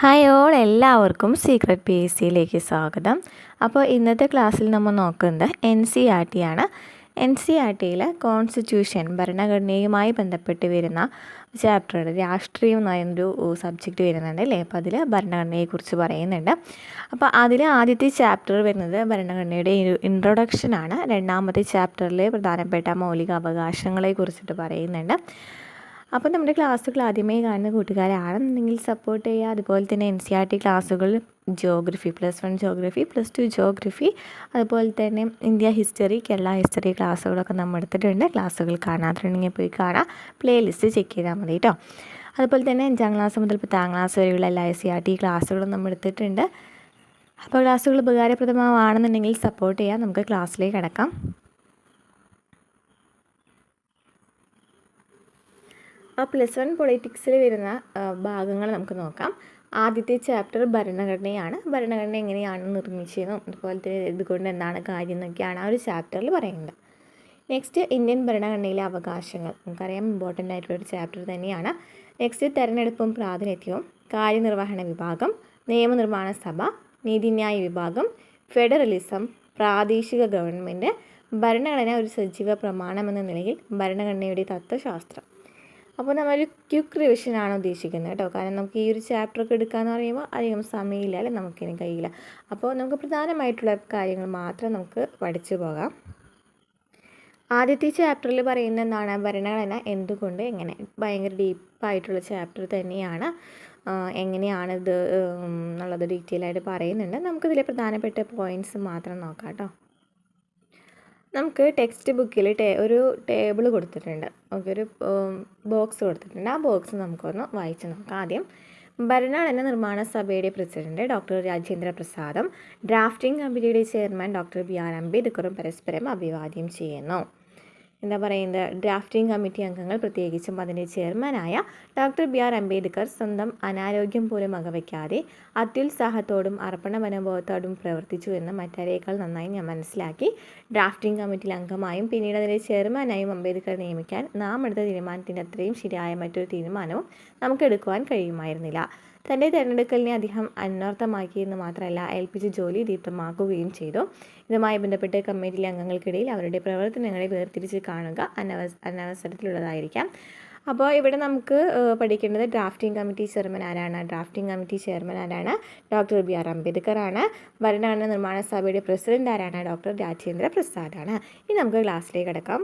Hi all, എല്ലാവർക്കും secret P S സിയിലേക്ക് സ്വാഗതം. അപ്പോൾ ഇന്നത്തെ ക്ലാസ്സിൽ നമ്മൾ നോക്കുന്നത് NCERT ആണ്. NCERTയിൽ കോൺസ്റ്റിറ്റ്യൂഷൻ, ഭരണഘടനയുമായി ബന്ധപ്പെട്ട് വരുന്ന ചാപ്റ്റർ രാഷ്ട്രീയം എന്നൊരു സബ്ജക്റ്റ് വരുന്നുണ്ട് അല്ലേ. അപ്പോൾ അതിൽ ഭരണഘടനയെക്കുറിച്ച് പറയുന്നുണ്ട്. അപ്പോൾ അതിൽ ആദ്യത്തെ ചാപ്റ്റർ വരുന്നത് ഭരണഘടനയുടെ ഇൻട്രൊഡക്ഷനാണ്. രണ്ടാമത്തെ ചാപ്റ്ററിൽ പ്രധാനപ്പെട്ട മൗലിക അവകാശങ്ങളെ കുറിച്ചിട്ട് പറയുന്നുണ്ട്. അപ്പോൾ നമ്മുടെ ക്ലാസ്സുകൾ ആദ്യമായി കാണുന്ന കൂട്ടുകാരാണെന്നുണ്ടെങ്കിൽ സപ്പോർട്ട് ചെയ്യുക. അതുപോലെ തന്നെ NCERT ക്ലാസ്സുകൾ ജിയോഗ്രഫി +1 ജിയോഗ്രഫി, +2 ജിയോഗ്രഫി, അതുപോലെ തന്നെ ഇന്ത്യ ഹിസ്റ്ററി, കേരള ഹിസ്റ്ററി ക്ലാസ്സുകളൊക്കെ നമ്മൾ എടുത്തിട്ടുണ്ട്. ക്ലാസ്സുകൾ കാണാത്തുണ്ടെങ്കിൽ പോയി കാണാം, പ്ലേലിസ്റ്റ് ചെക്ക് ചെയ്താൽ മതി കേട്ടോ. അതുപോലെ തന്നെ 5ാം ക്ലാസ് മുതൽ 10ാം ക്ലാസ് വരെയുള്ള എല്ലാ NCERT ക്ലാസ്സുകളും നമ്മൾ എടുത്തിട്ടുണ്ട്. അപ്പോൾ ക്ലാസ്സുകൾ ഉപകാരപ്രദമാണെന്നുണ്ടെങ്കിൽ സപ്പോർട്ട് ചെയ്യാം. നമുക്ക് ക്ലാസ്സിലേക്ക് കിടക്കാം. അപ്പോൾ +1 പൊളിറ്റിക്സിൽ വരുന്ന ഭാഗങ്ങൾ നമുക്ക് നോക്കാം. ആദ്യത്തെ ചാപ്റ്റർ ഭരണഘടനയാണ്. ഭരണഘടന എങ്ങനെയാണ് നിർമ്മിച്ചതെന്നും അതുപോലെ തന്നെ ഇതുകൊണ്ട് എന്താണ് കാര്യം എന്നൊക്കെയാണ് ആ ഒരു ചാപ്റ്ററിൽ പറയുന്നത്. നെക്സ്റ്റ് ഇന്ത്യൻ ഭരണഘടനയിലെ അവകാശങ്ങൾ, നമുക്കറിയാം ഇമ്പോർട്ടൻ്റ് ആയിട്ടുള്ളൊരു ചാപ്റ്റർ തന്നെയാണ്. നെക്സ്റ്റ് തെരഞ്ഞെടുപ്പും പ്രാതിനിധ്യവും, കാര്യനിർവഹണ വിഭാഗം, നിയമനിർമ്മാണ സഭ, നീതിന്യായ വിഭാഗം, ഫെഡറലിസം, പ്രാദേശിക ഗവൺമെൻറ്, ഭരണഘടന ഒരു സജീവ പ്രമാണമെന്ന നിലയിൽ ഭരണഘടനയുടെ തത്വശാസ്ത്രം. അപ്പോൾ നമ്മളൊരു ക്വിക്ക് റിവിഷനാണ് ഉദ്ദേശിക്കുന്നത് കേട്ടോ. കാരണം നമുക്ക് ഈ ഒരു ചാപ്റ്ററൊക്കെ എടുക്കാമെന്ന് പറയുമ്പോൾ അധികം സമയമില്ല അല്ലെ, നമുക്കിനി കഴിയില്ല. അപ്പോൾ നമുക്ക് പ്രധാനമായിട്ടുള്ള കാര്യങ്ങൾ മാത്രം നമുക്ക് പഠിച്ചു പോകാം. ആദ്യത്തെ ചാപ്റ്ററിൽ പറയുന്നത് എന്താണ്, ഭരണഘടന എന്തുകൊണ്ട് എങ്ങനെ. ഭയങ്കര ഡീപ്പായിട്ടുള്ള ചാപ്റ്റർ തന്നെയാണ്. എങ്ങനെയാണിത് എന്നുള്ളത് ഡീറ്റെയിൽ ആയിട്ട് പറയുന്നുണ്ട്. നമുക്കിതിലെ പ്രധാനപ്പെട്ട പോയിൻറ്റ്സ് മാത്രം നോക്കാം കേട്ടോ. നമുക്ക് ടെക്സ്റ്റ് ബുക്കിൽ ഒരു ടേബിൾ കൊടുത്തിട്ടുണ്ട്, ഓക്കെ, ഒരു ബോക്സ് കൊടുത്തിട്ടുണ്ട്. ആ ബോക്സ് നമുക്കൊന്ന് വായിച്ച് നോക്കാം. ആദ്യം ഭരണഘടന നിർമ്മാണ സഭയുടെ പ്രസിഡന്റ് ഡോക്ടർ രാജേന്ദ്ര പ്രസാദും ഡ്രാഫ്റ്റിംഗ് കമ്മിറ്റിയുടെ ചെയർമാൻ ഡോക്ടർ BR അംബേദ്കറും പരസ്പരം അഭിവാദ്യം ചെയ്യുന്നു. എന്താ പറയുന്നത്, ഡ്രാഫ്റ്റിംഗ് കമ്മിറ്റി അംഗങ്ങൾ പ്രത്യേകിച്ചും അതിൻ്റെ ചെയർമാനായ ഡോക്ടർ BR അംബേദ്കർ സ്വന്തം അനാരോഗ്യം പോലും വകവയ്ക്കാതെ അത്യുത്സാഹത്തോടും അർപ്പണ മനോഭാവത്തോടും പ്രവർത്തിച്ചു എന്ന് മറ്റാരേക്കാൾ നന്നായി ഞാൻ മനസ്സിലാക്കി. ഡ്രാഫ്റ്റിംഗ് കമ്മിറ്റിയിൽ അംഗമായും പിന്നീട് അതിൻ്റെ ചെയർമാനായും അംബേദ്കർ നിയമിക്കാൻ നാം എടുത്ത തീരുമാനത്തിൻ്റെ അത്രയും ശരിയായ മറ്റൊരു തീരുമാനവും നമുക്ക് എടുക്കുവാൻ കഴിയുമായിരുന്നില്ല. തൻ്റെ തിരഞ്ഞെടുക്കലിനെ അദ്ദേഹം അന്വർത്ഥമാക്കിയെന്ന് മാത്രമല്ല, ഏൽപ്പിച്ച ജോലി ദീപ്തമാക്കുകയും ചെയ്തു. ഇതുമായി ബന്ധപ്പെട്ട് കമ്മിറ്റിയിലെ അംഗങ്ങൾക്കിടയിൽ അവരുടെ പ്രവർത്തനങ്ങളെ വേർതിരിച്ച് കാണുക അനവസരത്തിലുള്ളതായിരിക്കാം. അപ്പോൾ ഇവിടെ നമുക്ക് പഠിക്കേണ്ടത് ഡ്രാഫ്റ്റിംഗ് കമ്മിറ്റി ചെയർമാൻ ആരാണ്. ഡ്രാഫ്റ്റിംഗ് കമ്മിറ്റി ചെയർമാൻ ആരാണ്, ഡോക്ടർ BR അംബേദ്കർ ആണ്. ഭരണഘടന നിർമ്മാണ സഭയുടെ പ്രസിഡന്റ് ആരാണ്, ഡോക്ടർ രാജേന്ദ്ര പ്രസാദാണ്. ഇനി നമുക്ക് ക്ലാസ്സിലേക്ക് കിടക്കാം.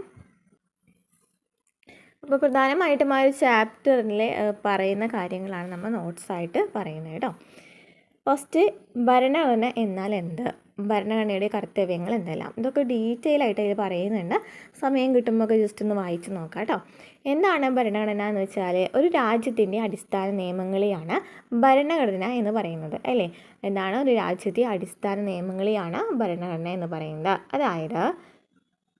അപ്പോൾ പ്രധാനമായിട്ടും ആ ഒരു ചാപ്റ്ററിൽ പറയുന്ന കാര്യങ്ങളാണ് നമ്മൾ നോട്ട്സായിട്ട് പറയുന്നത് കേട്ടോ. ഫസ്റ്റ്, ഭരണഘടന എന്നാൽ എന്ത്, ഭരണഘടനയുടെ കർത്തവ്യങ്ങൾ എന്തെല്ലാം, ഇതൊക്കെ ഡീറ്റെയിൽ ആയിട്ട് ഇതിൽ പറയുന്നുണ്ട്. സമയം കിട്ടുമ്പോൾ ഒക്കെ ജസ്റ്റ് ഒന്ന് വായിച്ച് നോക്കാം കേട്ടോ. എന്താണ് ഭരണഘടന എന്ന് വെച്ചാൽ, ഒരു രാജ്യത്തിൻ്റെ അടിസ്ഥാന നിയമങ്ങളെയാണ് ഭരണഘടന എന്ന് പറയുന്നത് അല്ലേ. എന്താണ്, ഒരു രാജ്യത്തെ അടിസ്ഥാന നിയമങ്ങളെയാണ് ഭരണഘടന എന്ന് പറയുന്നത്. അതായത്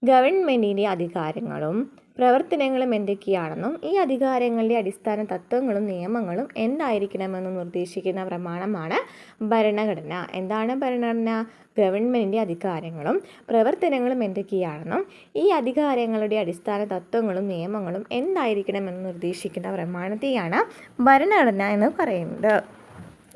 ഗവൺമെൻറ്റിൻ്റെ അധികാരങ്ങളും പ്രവർത്തനങ്ങളും എന്തൊക്കെയാണെന്നും ഈ അധികാരങ്ങളുടെ അടിസ്ഥാന തത്വങ്ങളും നിയമങ്ങളും എന്തായിരിക്കണമെന്നും നിർദ്ദേശിക്കുന്ന പ്രമാണമാണ് ഭരണഘടന. എന്താണ് ഭരണഘടന, ഗവൺമെൻറ്റിൻ്റെ അധികാരങ്ങളും പ്രവർത്തനങ്ങളും എന്തൊക്കെയാണെന്നും ഈ അധികാരങ്ങളുടെ അടിസ്ഥാന തത്വങ്ങളും നിയമങ്ങളും എന്തായിരിക്കണമെന്ന് നിർദ്ദേശിക്കുന്ന പ്രമാണത്തെയാണ് ഭരണഘടന എന്ന് പറയുന്നത്.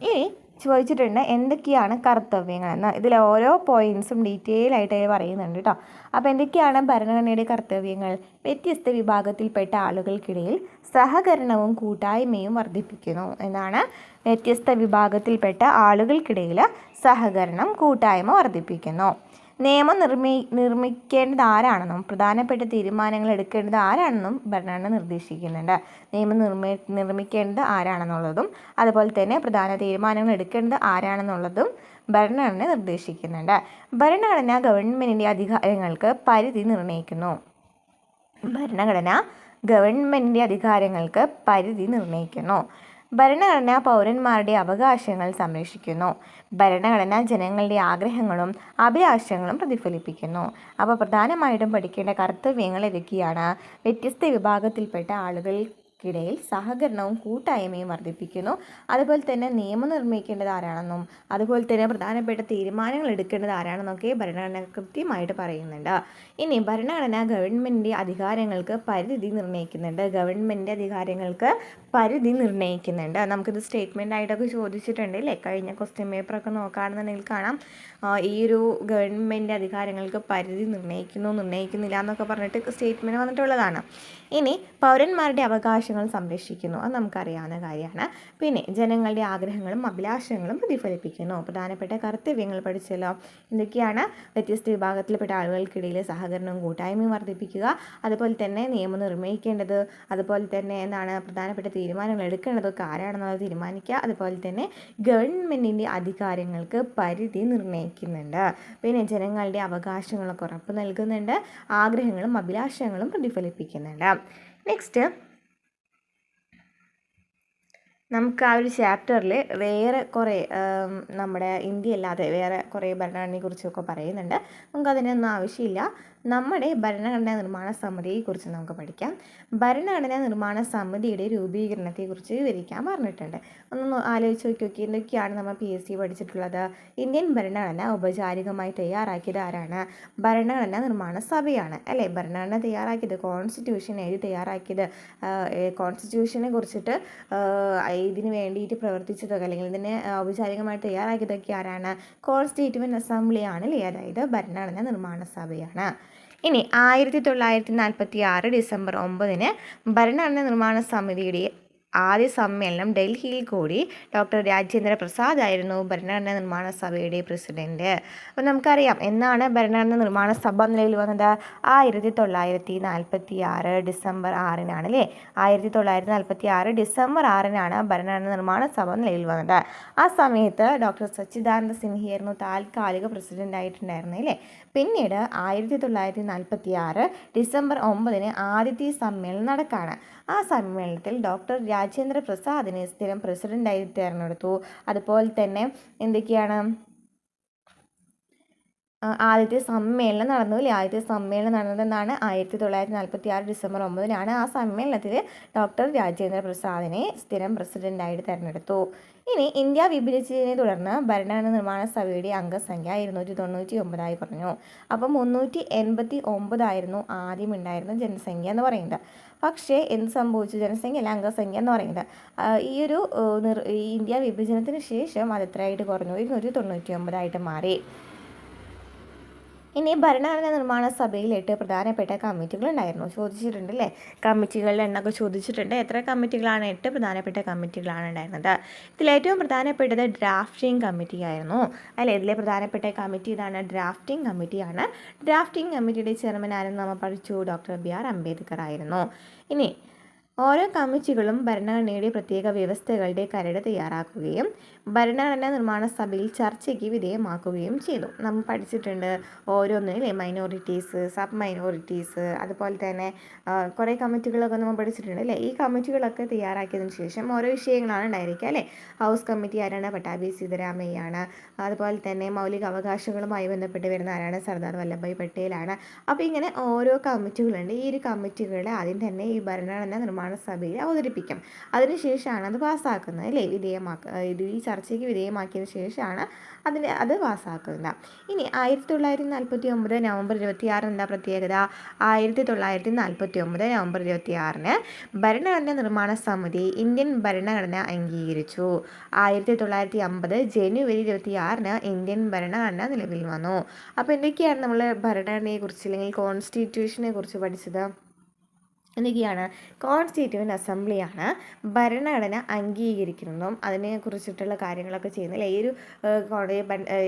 ഇനി ചോദിച്ചിട്ടുണ്ട് എന്തൊക്കെയാണ് കർത്തവ്യങ്ങൾ എന്ന്. ഇതിൽ ഓരോ പോയിൻറ്റ്സും ഡീറ്റെയിൽ ആയിട്ട് പറയുന്നുണ്ട് കേട്ടോ. അപ്പോൾ എന്തൊക്കെയാണ് ഭരണഘടനയുടെ കർത്തവ്യങ്ങൾ, വ്യത്യസ്ത വിഭാഗത്തിൽപ്പെട്ട ആളുകൾക്കിടയിൽ സഹകരണവും കൂട്ടായ്മയും വർദ്ധിപ്പിക്കുന്നു. എന്താണ്, വ്യത്യസ്ത വിഭാഗത്തിൽപ്പെട്ട ആളുകൾക്കിടയിൽ സഹകരണം കൂട്ടായ്മ വർദ്ധിപ്പിക്കുന്നു. നിയമം നിർമ്മിക്കേണ്ടത് ആരാണെന്നും പ്രധാനപ്പെട്ട തീരുമാനങ്ങൾ എടുക്കേണ്ടത് ആരാണെന്നും ഭരണഘടന നിർദ്ദേശിക്കുന്നുണ്ട്. നിയമം നിർമ്മിക്കേണ്ടത് ആരാണെന്നുള്ളതും അതുപോലെ തന്നെ പ്രധാന തീരുമാനങ്ങൾ എടുക്കേണ്ടത് ആരാണെന്നുള്ളതും ഭരണഘടന നിർദ്ദേശിക്കുന്നുണ്ട്. ഭരണഘടന ഗവൺമെൻറ്റിൻ്റെ അധികാരങ്ങൾക്ക് പരിധി നിർണ്ണയിക്കുന്നു. ഭരണഘടന ഗവൺമെൻറ്റിൻ്റെ അധികാരങ്ങൾക്ക് പരിധി നിർണ്ണയിക്കുന്നു. ഭരണഘടന പൗരന്മാരുടെ അവകാശങ്ങൾ സംരക്ഷിക്കുന്നു. ഭരണഘടന ജനങ്ങളുടെ ആഗ്രഹങ്ങളും അഭിലാഷങ്ങളും പ്രതിഫലിപ്പിക്കുന്നു. അപ്പോൾ പ്രധാനമായിട്ടും പഠിക്കേണ്ട കർത്തവ്യങ്ങൾ ഏതൊക്കെയാണ്, വ്യത്യസ്ത വിഭാഗത്തിൽപ്പെട്ട ിടയിൽ സഹകരണവും കൂട്ടായ്മയും വർദ്ധിപ്പിക്കുന്നു. അതുപോലെ തന്നെ നിയമം നിർമ്മിക്കേണ്ടത് ആരാണെന്നും അതുപോലെ തന്നെ പ്രധാനപ്പെട്ട തീരുമാനങ്ങൾ എടുക്കേണ്ടത് ആരാണെന്നൊക്കെ ഭരണഘടന കൃത്യമായിട്ട് പറയുന്നുണ്ട്. ഇനി ഭരണഘടന ഗവൺമെൻറ് അധികാരങ്ങൾക്ക് പരിധി നിർണ്ണയിക്കുന്നുണ്ട്. നമുക്കിത് സ്റ്റേറ്റ്മെൻ്റ് ആയിട്ടൊക്കെ ചോദിച്ചിട്ടുണ്ട് അല്ലേ? കഴിഞ്ഞ ക്വസ്റ്റ്യൻ പേപ്പറൊക്കെ നോക്കുകയാണെന്നുണ്ടെങ്കിൽ കാണാം ഈ ഒരു ഗവൺമെൻറ് അധികാരങ്ങൾക്ക് പരിധി നിർണ്ണയിക്കുന്നില്ല എന്നൊക്കെ പറഞ്ഞിട്ട് സ്റ്റേറ്റ്മെൻറ്റ് വന്നിട്ടുള്ളതാണ്. ഇനി പൗരന്മാരുടെ അവകാശങ്ങൾ സംരക്ഷിക്കുന്നു, അത് നമുക്കറിയാവുന്ന കാര്യമാണ്. പിന്നെ ജനങ്ങളുടെ ആഗ്രഹങ്ങളും അഭിലാഷങ്ങളും പ്രതിഫലിപ്പിക്കുന്നു. പ്രധാനപ്പെട്ട കർത്തവ്യങ്ങൾ പഠിച്ചല്ലോ. എന്തൊക്കെയാണ്? വ്യത്യസ്ത വിഭാഗത്തിൽപ്പെട്ട ആളുകൾക്കിടയിൽ സഹകരണവും കൂട്ടായ്മയും വർദ്ധിപ്പിക്കുക, അതുപോലെ തന്നെ നിയമം നിർണ്ണയിക്കേണ്ടത്, അതുപോലെ തന്നെ എന്താണ് പ്രധാനപ്പെട്ട തീരുമാനങ്ങൾ എടുക്കേണ്ടതൊക്കെ ആരാണെന്നുള്ളത് തീരുമാനിക്കുക, അതുപോലെ തന്നെ ഗവൺമെൻറ്റിൻ്റെ അധികാരങ്ങൾക്ക് പരിധി നിർണ്ണയിക്കുന്നുണ്ട്. പിന്നെ ജനങ്ങളുടെ അവകാശങ്ങളൊക്കെ ഉറപ്പ് നൽകുന്നുണ്ട്, ആഗ്രഹങ്ങളും അഭിലാഷങ്ങളും പ്രതിഫലിപ്പിക്കുന്നുണ്ട്. നെക്സ്റ്റ് നമുക്ക് ആ ഒരു ചാപ്റ്ററിൽ വേറെ കുറേ നമ്മുടെ ഇന്ത്യ അല്ലാതെ വേറെ കുറേ ഭരണഘടനയെക്കുറിച്ചൊക്കെ പറയുന്നുണ്ട്. നമുക്കതിനൊന്നും ആവശ്യമില്ല. നമ്മുടെ ഭരണഘടനാ നിർമ്മാണ സമിതിയെക്കുറിച്ച് നമുക്ക് പഠിക്കാം. ഭരണഘടനാ നിർമ്മാണ സമിതിയുടെ രൂപീകരണത്തെക്കുറിച്ച് വിവരിക്കാൻ പറഞ്ഞിട്ടുണ്ട്. ഒന്ന് ആലോചിച്ച് നോക്കി, എന്തൊക്കെയാണ് നമ്മൾ PSC പഠിച്ചിട്ടുള്ളത്? ഇന്ത്യൻ ഭരണഘടന ഔപചാരികമായി തയ്യാറാക്കിയത് ആരാണ്? ഭരണഘടനാ നിർമ്മാണ സഭയാണ് അല്ലേ? ഭരണഘടന തയ്യാറാക്കിയത്, കോൺസ്റ്റിറ്റ്യൂഷൻ എഴുതി തയ്യാറാക്കിയത്, കോൺസ്റ്റിറ്റ്യൂഷനെ കുറിച്ചിട്ട് ഇതിന് വേണ്ടിയിട്ട് പ്രവർത്തിച്ചതൊക്കെ അല്ലെങ്കിൽ ഇതിനെ ഔപചാരികമായി തയ്യാറാക്കിയതൊക്കെ ആരാണ്? കോൺസ്റ്റിറ്റ്യൂവൻ്റ് അസംബ്ലിയാണ് അല്ലേ? അതായത് ഭരണഘടനാ നിർമ്മാണ സഭയാണ്. ഇനി 1946 ഡിസംബർ 9 ഭരണഘടനാ നിർമ്മാണ സമിതിയുടെ ആദ്യ സമ്മേളനം ഡൽഹിയിൽ കൂടി. ഡോക്ടർ രാജേന്ദ്ര പ്രസാദ് ആയിരുന്നു ഭരണഘടനാ നിർമ്മാണ സഭയുടെ പ്രസിഡന്റ്. അപ്പോൾ നമുക്കറിയാം എന്നാണ് ഭരണഘടനാ നിർമ്മാണ സഭ നിലവിൽ വന്നത്? 1946 ഡിസംബർ 6 അല്ലേ? 1946 ഡിസംബർ 6 ഭരണഘടനാ നിർമ്മാണ സഭ നിലവിൽ വന്നത്. ആ സമയത്ത് ഡോക്ടർ സച്ചിദാനന്ദ സിൻഹയായിരുന്നു താൽക്കാലിക പ്രസിഡന്റ് ആയിട്ടുണ്ടായിരുന്നത് അല്ലേ? പിന്നീട് 1946 ഡിസംബർ 9 ആദ്യത്തെ സമ്മേളനം നടക്കുകയാണ്. ആ സമ്മേളനത്തിൽ ഡോക്ടർ രാജേന്ദ്ര പ്രസാദിനെ സ്ഥിരം പ്രസിഡൻ്റായി തിരഞ്ഞെടുത്തു. അതുപോലെ തന്നെ എന്തൊക്കെയാണ് ആദ്യത്തെ സമ്മേളനം നടന്നു അല്ലേ? ആദ്യത്തെ സമ്മേളനം നടന്നതെന്നാണ് 1946 ഡിസംബർ 9 ആ സമ്മേളനത്തിൽ ഡോക്ടർ രാജേന്ദ്ര പ്രസാദിനെ സ്ഥിരം പ്രസിഡൻ്റായിട്ട് തിരഞ്ഞെടുത്തു. ഇനി ഇന്ത്യ വിഭജിച്ചതിനെ തുടർന്ന് ഭരണഘടനാ നിർമ്മാണ സഭയുടെ അംഗസംഖ്യ 299 കുറഞ്ഞു. അപ്പം 389 ആദ്യം ഉണ്ടായിരുന്ന ജനസംഖ്യ എന്ന് പറയുന്നത്. പക്ഷേ എന്ത് സംഭവിച്ചു? ജനസംഖ്യ അല്ല, അംഗസംഖ്യ എന്ന് പറയുന്നത്. ഈ ഇന്ത്യ വിഭജനത്തിന് ശേഷം അത് എത്രയായിട്ട് കുറഞ്ഞു? 299 മാറി. ഇനി ഭരണഘടനാ നിർമ്മാണ സഭയിൽ 8 പ്രധാനപ്പെട്ട കമ്മിറ്റികൾ ഉണ്ടായിരുന്നു. ചോദിച്ചിട്ടുണ്ട് അല്ലേ? കമ്മിറ്റികളുടെ എണ്ണമൊക്കെ ചോദിച്ചിട്ടുണ്ട്. എത്ര കമ്മിറ്റികളാണ്? 8 പ്രധാനപ്പെട്ട കമ്മിറ്റികളാണ് ഉണ്ടായിരുന്നത്. ഇതിലേറ്റവും പ്രധാനപ്പെട്ടത് ഡ്രാഫ്റ്റിംഗ് കമ്മിറ്റി ആയിരുന്നു അല്ലേ? ഇതിലെ പ്രധാനപ്പെട്ട കമ്മിറ്റി ഇതാണ്, ഡ്രാഫ്റ്റിംഗ് കമ്മിറ്റിയാണ്. ഡ്രാഫ്റ്റിംഗ് കമ്മിറ്റിയുടെ ചെയർമാൻ ആരെന്ന് നമ്മൾ പഠിച്ചു? ഡോക്ടർ BR അംബേദ്കർ ആയിരുന്നു. ഇനി ഓരോ കമ്മിറ്റികളും ഭരണഘടനയുടെ പ്രത്യേക വ്യവസ്ഥകളുടെ കരട് തയ്യാറാക്കുകയും ഭരണഘടനാ നിർമ്മാണ സഭയിൽ ചർച്ചയ്ക്ക് വിധേയമാക്കുകയും ചെയ്തു. നമ്മൾ പഠിച്ചിട്ടുണ്ട് ഓരോന്നിലെ മൈനോറിറ്റീസ്, സബ് മൈനോറിറ്റീസ്, അതുപോലെ തന്നെ കുറേ കമ്മിറ്റികളൊക്കെ നമ്മൾ പഠിച്ചിട്ടുണ്ട് അല്ലേ? ഈ കമ്മിറ്റികളൊക്കെ തയ്യാറാക്കിയതിന് ശേഷം ഓരോ വിഷയങ്ങളാണ് ഉണ്ടായിരിക്കുക അല്ലേ? ഹൗസ് കമ്മിറ്റി ആരാണ്? പട്ടാഭി സീതാരാമയ്യാണ്. അതുപോലെ തന്നെ മൗലിക അവകാശങ്ങളുമായി ബന്ധപ്പെട്ട് വരുന്ന ആരാണ്? സർദാർ വല്ലഭായ് പട്ടേലാണ്. അപ്പോൾ ഇങ്ങനെ ഓരോ കമ്മിറ്റികളുണ്ട്. ഈ ഒരു കമ്മിറ്റികളെ ആദ്യം തന്നെ ഈ ഭരണഘടനാ നിർമ്മാണ സഭയിൽ അവതരിപ്പിക്കും. അതിനുശേഷമാണ് അത് പാസ്സാക്കുന്നത് അല്ലേ? ഇത് ഈ ചർച്ചയ്ക്ക് വിധേയമാക്കിയതിന് ശേഷമാണ് അത് പാസ്സാക്കുന്നത്. ഇനി 1949 നവംബർ 26 എന്താ പ്രത്യേകത? 1949 നവംബർ 26 ഭരണഘടനാ നിർമ്മാണ സമിതി ഇന്ത്യൻ ഭരണഘടന അംഗീകരിച്ചു. 1950 ജനുവരി 26 ഇന്ത്യൻ ഭരണഘടന നിലവിൽ വന്നു. അപ്പോൾ എന്തൊക്കെയാണ് നമ്മൾ ഭരണഘടനയെക്കുറിച്ച് അല്ലെങ്കിൽ കോൺസ്റ്റിറ്റ്യൂഷനെ കുറിച്ച് പഠിച്ചത്? എന്തൊക്കെയാണ്? കോൺസ്റ്റിറ്റ്യൂവൻ്റ് അസംബ്ലിയാണ് ഭരണഘടന അംഗീകരിക്കുന്നതും അതിനെക്കുറിച്ചിട്ടുള്ള കാര്യങ്ങളൊക്കെ ചെയ്യുന്നില്ല.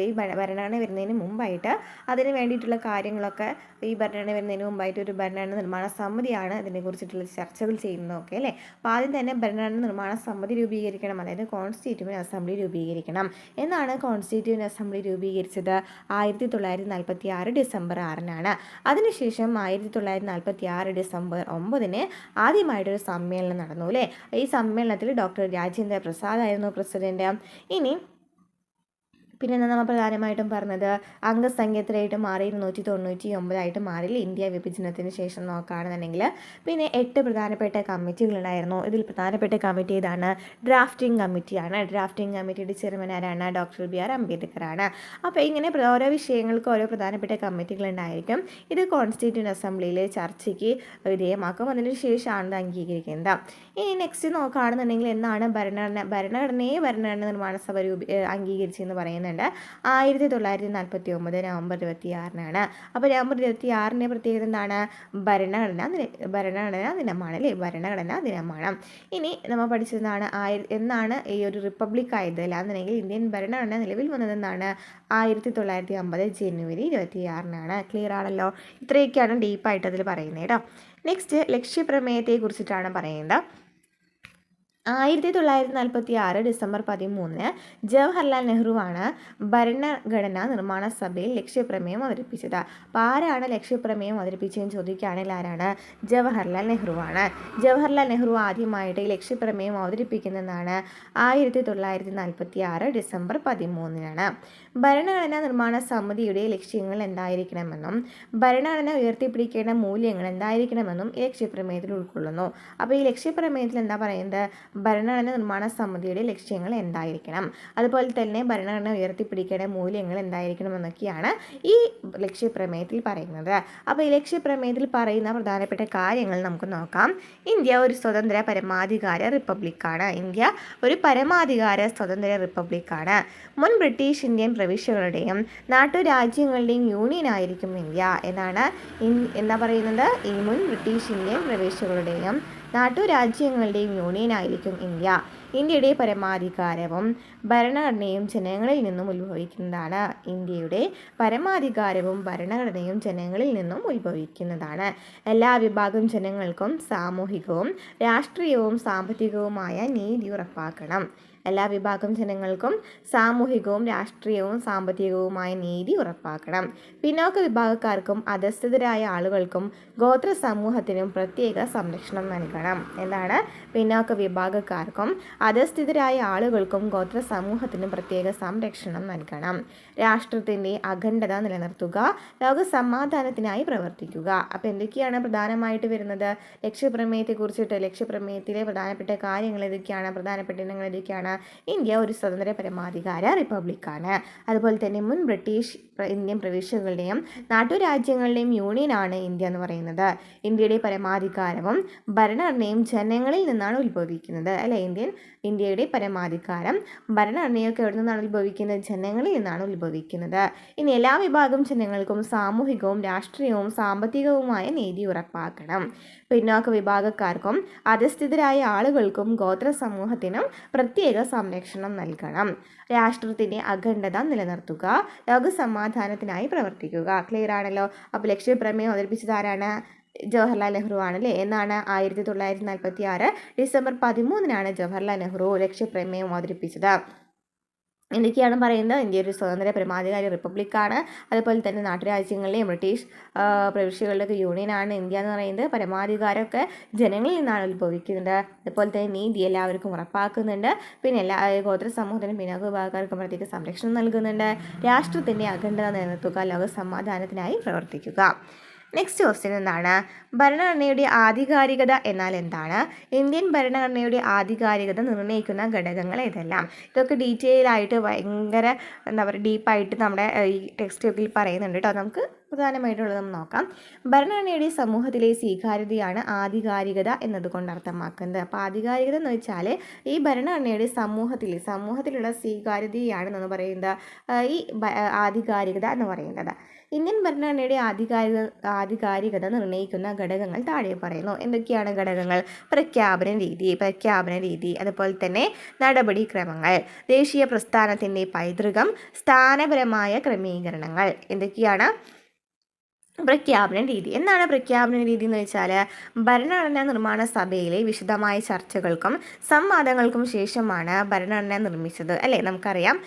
ഈ ഭരണഘടന വരുന്നതിന് മുമ്പായിട്ട് അതിന് വേണ്ടിയിട്ടുള്ള കാര്യങ്ങളൊക്കെ ഈ ഭരണഘടന വരുന്നതിന് മുമ്പായിട്ട് ഒരു ഭരണഘടന നിർമ്മാണ സമിതിയാണ് ഇതിനെക്കുറിച്ചിട്ടുള്ള ചർച്ചകൾ ചെയ്യുന്നതൊക്കെ അല്ലേ? അപ്പോൾ ആദ്യം തന്നെ ഭരണഘടന നിർമ്മാണ സമിതി രൂപീകരിക്കണം, അതായത് കോൺസ്റ്റിറ്റ്യൂവൻ്റ് അസംബ്ലി രൂപീകരിക്കണം. എന്നാണ് കോൺസ്റ്റിറ്റ്യൂവൻ്റ് അസംബ്ലി രൂപീകരിച്ചത്? 1946 ഡിസംബർ 6 അതിനുശേഷം 1946 ഡിസംബർ 9 ആദ്യമായിട്ടൊരു സമ്മേളനം നടന്നു അല്ലേ? ഈ സമ്മേളനത്തിൽ ഡോക്ടർ രാജേന്ദ്ര പ്രസാദ് ആയിരുന്നു പ്രസിഡന്റ്. ഇനി പിന്നെ നമ്മൾ പ്രധാനമായിട്ടും പറഞ്ഞത് അംഗസംഖ്യ എത്രയായിട്ട് മാറി 299 മാറിയില്ല ഇന്ത്യ വിഭജനത്തിന് ശേഷം നോക്കുകയാണെന്നുണ്ടെങ്കിൽ. പിന്നെ 8 പ്രധാനപ്പെട്ട കമ്മിറ്റികളുണ്ടായിരുന്നു. ഇതിൽ പ്രധാനപ്പെട്ട കമ്മിറ്റി ഏതാണ്? ഡ്രാഫ്റ്റിംഗ് കമ്മിറ്റിയാണ്. ഡ്രാഫ്റ്റിംഗ് കമ്മിറ്റിയുടെ ചെയർമാൻ ആരാണ്? ഡോക്ടർ BR അംബേദ്കർ ആണ്. അപ്പോൾ ഇങ്ങനെ ഓരോ വിഷയങ്ങൾക്ക് ഓരോ പ്രധാനപ്പെട്ട കമ്മിറ്റികളുണ്ടായിരിക്കും. ഇത് കോൺസ്റ്റിറ്റ്യൂന്റ് അസംബ്ലിയിൽ ചർച്ചയ്ക്ക് വിധേയമാക്കും. അതിന് ശേഷമാണ് ഇത് അംഗീകരിക്കുന്നത്. ഇനി നെക്സ്റ്റ് നോക്കുകയാണെന്നുണ്ടെങ്കിൽ എന്നാണ് ഭരണഘടന നിർമ്മാണ സഭ അംഗീകരിച്ചെന്ന് പറയുന്നുണ്ട്. 1949 നവംബർ 26 അപ്പോൾ നവംബർ 26 പ്രത്യേകത എന്താണ്? ഭരണഘടനാ ദിനമാണ് അല്ലേ? ഭരണഘടനാ ദിനമാണ്. ഇനി നമ്മൾ പഠിച്ചതാണ് എന്നാണ് ഈ ഒരു റിപ്പബ്ലിക് ആയത് അല്ലാന്നുണ്ടെങ്കിൽ ഇന്ത്യൻ ഭരണഘടന നിലവിൽ വന്നതെന്നാണ്? 1950 ജനുവരി 26 ക്ലിയർ ആണല്ലോ? ഇത്രയൊക്കെയാണ് ഡീപ്പായിട്ട് അതിൽ പറയുന്നത് കേട്ടോ. നെക്സ്റ്റ് ലക്ഷ്യപ്രമേയത്തെ കുറിച്ചിട്ടാണ് പറയുന്നത്. 1946 ഡിസംബർ 13 ജവഹർലാൽ നെഹ്റുവാണ് ഭരണഘടനാ നിർമ്മാണ സഭയിൽ ലക്ഷ്യപ്രമേയം അവതരിപ്പിച്ചത്. അപ്പോൾ ആരാണ് ലക്ഷ്യപ്രമേയം അവതരിപ്പിച്ചതെന്ന് ചോദിക്കുകയാണെങ്കിൽ ആരാണ്? ജവഹർലാൽ നെഹ്റുവാണ്. ജവഹർലാൽ നെഹ്റു ആദ്യമായിട്ട് ലക്ഷ്യപ്രമേയം അവതരിപ്പിക്കുന്നതാണ് 1946 ഡിസംബർ 13 ഭരണഘടനാ നിർമ്മാണ സമിതിയുടെ ലക്ഷ്യങ്ങൾ എന്തായിരിക്കണമെന്നും ഭരണഘടന ഉയർത്തിപ്പിടിക്കേണ്ട മൂല്യങ്ങൾ എന്തായിരിക്കണമെന്നും ഈ ലക്ഷ്യപ്രമേയത്തിൽ ഉൾക്കൊള്ളുന്നു. അപ്പോൾ ഈ ലക്ഷ്യപ്രമേയത്തിൽ എന്താ പറയുന്നത്? ഭരണഘടന നിർമ്മാണ സമിതിയുടെ ലക്ഷ്യങ്ങൾ എന്തായിരിക്കണം, അതുപോലെ തന്നെ ഭരണഘടന ഉയർത്തിപ്പിടിക്കേണ്ട മൂല്യങ്ങൾ എന്തായിരിക്കണം എന്നൊക്കെയാണ് ഈ ലക്ഷ്യപ്രമേയത്തിൽ പറയുന്നത്. അപ്പോൾ ഈ ലക്ഷ്യപ്രമേയത്തിൽ പറയുന്ന പ്രധാനപ്പെട്ട കാര്യങ്ങൾ നമുക്ക് നോക്കാം. ഇന്ത്യ ഒരു സ്വതന്ത്ര പരമാധികാര റിപ്പബ്ലിക്കാണ്. ഇന്ത്യ ഒരു പരമാധികാര സ്വതന്ത്ര റിപ്പബ്ലിക്കാണ്. മുൻ ബ്രിട്ടീഷ് ഇന്ത്യൻ പ്രവിശ്യകളുടെയും നാട്ടുരാജ്യങ്ങളുടെയും യൂണിയൻ ആയിരിക്കും ഇന്ത്യ എന്നാണ് എന്താ പറയുന്നത്? ഈ മുൻ ബ്രിട്ടീഷ് ഇന്ത്യൻ പ്രവിശ്യകളുടെയും നാട്ടുരാജ്യങ്ങളുടെയും യൂണിയൻ ആയിരിക്കും ഇന്ത്യ. ഇന്ത്യയുടെ പരമാധികാരവും ഭരണഘടനയും ജനങ്ങളിൽ നിന്നും ഉത്ഭവിക്കുന്നതാണ്. ഇന്ത്യയുടെ പരമാധികാരവും ഭരണഘടനയും ജനങ്ങളിൽ നിന്നും ഉത്ഭവിക്കുന്നതാണ്. എല്ലാ വിഭാഗം ജനങ്ങൾക്കും സാമൂഹികവും രാഷ്ട്രീയവും സാമ്പത്തികവുമായ നീതി ഉറപ്പാക്കണം. എല്ലാ വിഭാഗം ജനങ്ങൾക്കും സാമൂഹികവും രാഷ്ട്രീയവും സാമ്പത്തികവുമായ നീതി ഉറപ്പാക്കണം. പിന്നോക്ക വിഭാഗക്കാർക്കും അധസ്ഥിതരായ ആളുകൾക്കും ഗോത്ര സമൂഹത്തിനും പ്രത്യേക സംരക്ഷണം നൽകണം. എന്താണ്? പിന്നോക്ക വിഭാഗക്കാർക്കും അധസ്ഥിതരായ ആളുകൾക്കും ഗോത്ര സമൂഹത്തിനും പ്രത്യേക സംരക്ഷണം നൽകണം. രാഷ്ട്രത്തിൻ്റെ അഖണ്ഡത നിലനിർത്തുക. ലോക സമാധാനത്തിനായി പ്രവർത്തിക്കുക. അപ്പോൾ എന്തൊക്കെയാണ് പ്രധാനമായിട്ട് വരുന്നത് ലക്ഷ്യപ്രമേയത്തെക്കുറിച്ചിട്ട്? ലക്ഷ്യപ്രമേയത്തിലെ പ്രധാനപ്പെട്ട കാര്യങ്ങൾ ഏതൊക്കെയാണ്? പ്രധാനപ്പെട്ട ഇനങ്ങൾ ഏതൊക്കെയാണ്? ഇന്ത്യ ഒരു സ്വതന്ത്ര പരമാധികാര റിപ്പബ്ലിക്കാണ്. അതുപോലെ തന്നെ മുൻ ബ്രിട്ടീഷ് ഇന്ത്യൻ പ്രവിശ്യകളുടെയും നാട്ടുരാജ്യങ്ങളുടെയും യൂണിയനാണ് ഇന്ത്യ എന്ന് പറയുന്നത്. ഇന്ത്യയുടെ പരമാധികാരവും ഭരണഘടനയും ജനങ്ങളിൽ നിന്നാണ് ഉത്ഭവിക്കുന്നത് അല്ലെ? ഇന്ത്യയുടെ പരമാധികാരം ഭരണഘടനയൊക്കെ എവിടെ നിന്നാണ് ഉത്ഭവിക്കുന്നത്? ജനങ്ങളിൽ നിന്നാണ് ഉത്ഭവിക്കുന്നത്. ഇനി എല്ലാ വിഭാഗം ജനങ്ങൾക്കും സാമൂഹികവും രാഷ്ട്രീയവും സാമ്പത്തികവുമായ നീതി ഉറപ്പാക്കണം. പിന്നോക്ക വിഭാഗക്കാർക്കും അധസ്ഥിതരായ ആളുകൾക്കും ഗോത്ര സമൂഹത്തിനും പ്രത്യേക സംരക്ഷണം നൽകണം. രാഷ്ട്രത്തിൻ്റെ അഖണ്ഡത നിലനിർത്തുക. ലോക സമാധാനത്തിനായി പ്രവർത്തിക്കുക. ക്ലിയർ ആണല്ലോ? അപ്പോൾ ലക്ഷ്യപ്രമേയം അവതരിപ്പിച്ചത് ആരാണ്? ജവഹർലാൽ നെഹ്റു ആണല്ലേ? എന്നാണ് 1946 ഡിസംബർ 13 ജവഹർലാൽ നെഹ്റു ലക്ഷ്യപ്രമേയം അവതരിപ്പിച്ചത്. എന്തൊക്കെയാണ് പറയുന്നത്? ഇന്ത്യ ഒരു സ്വതന്ത്ര പരമാധികാര റിപ്പബ്ലിക്കാണ്. അതുപോലെ തന്നെ നാട്ടുരാജ്യങ്ങളിലെയും ബ്രിട്ടീഷ് പ്രവിശ്യകളുടെയൊക്കെ യൂണിയനാണ് ഇന്ത്യ എന്ന് പറയുന്നത്. പരമാധികാരമൊക്കെ ജനങ്ങളിൽ നിന്നാണ് ഉത്ഭവിക്കുന്നത്. അതുപോലെ തന്നെ നീതി എല്ലാവർക്കും ഉറപ്പാക്കുന്നുണ്ട്. പിന്നെ എല്ലാ ഗോത്ര സമൂഹത്തിനും പിന്നോക്ക വിഭാഗക്കാർക്കും പ്രത്യേക സംരക്ഷണം നൽകുന്നുണ്ട്. രാഷ്ട്രത്തിൻ്റെ അഖണ്ഡത നിലനിർത്തുക. ലോക സമാധാനത്തിനായി പ്രവർത്തിക്കുക. നെക്സ്റ്റ് ക്വസ്റ്റ്യൻ എന്താണ്? ഭരണഘടനയുടെ ആധികാരികത എന്നാൽ എന്താണ്? ഇന്ത്യൻ ഭരണഘടനയുടെ ആധികാരികത നിർണ്ണയിക്കുന്ന ഘടകങ്ങൾ ഏതെല്ലാം? ഇതൊക്കെ ഡീറ്റെയിൽ ആയിട്ട് ഭയങ്കര എന്താ പറയുക ഡീപ്പായിട്ട് നമ്മുടെ ഈ ടെക്സ്റ്റ് ബുക്കിൽ പറയുന്നുണ്ട് കേട്ടോ. നമുക്ക് പ്രധാനമായിട്ടുള്ളത് നമ്മൾ നോക്കാം. ഭരണഘടനയുടെ സമൂഹത്തിലെ സ്വീകാര്യതയാണ് ആധികാരികത എന്നതുകൊണ്ട് അർത്ഥമാക്കുന്നത്. അപ്പോൾ ആധികാരികത എന്ന് വെച്ചാൽ ഈ ഭരണഘടനയുടെ സമൂഹത്തിലുള്ള സ്വീകാര്യതയാണ് പറയുന്നത് ഈ ആധികാരികത എന്ന് പറയുന്നത്. ഇന്ത്യൻ ഭരണഘടനയുടെ ആധികാരികത നിർണ്ണയിക്കുന്ന ഘടകങ്ങൾ താഴെ പറയുന്നു. എന്തൊക്കെയാണ് ഘടകങ്ങൾ? പ്രഖ്യാപന രീതി, അതുപോലെ തന്നെ നടപടിക്രമങ്ങൾ, ദേശീയ പ്രസ്ഥാനത്തിൻ്റെ പൈതൃകം, സ്ഥാനപരമായ ക്രമീകരണങ്ങൾ. എന്തൊക്കെയാണ്? പ്രഖ്യാപന രീതി. എന്താണ് പ്രഖ്യാപന രീതി എന്ന് വെച്ചാൽ ഭരണഘടനാ നിർമ്മാണ സഭയിലെ വിശദമായ ചർച്ചകൾക്കും സംവാദങ്ങൾക്കും ശേഷമാണ് ഭരണഘടന നിർമ്മിച്ചത് അല്ലേ? നമുക്കറിയാം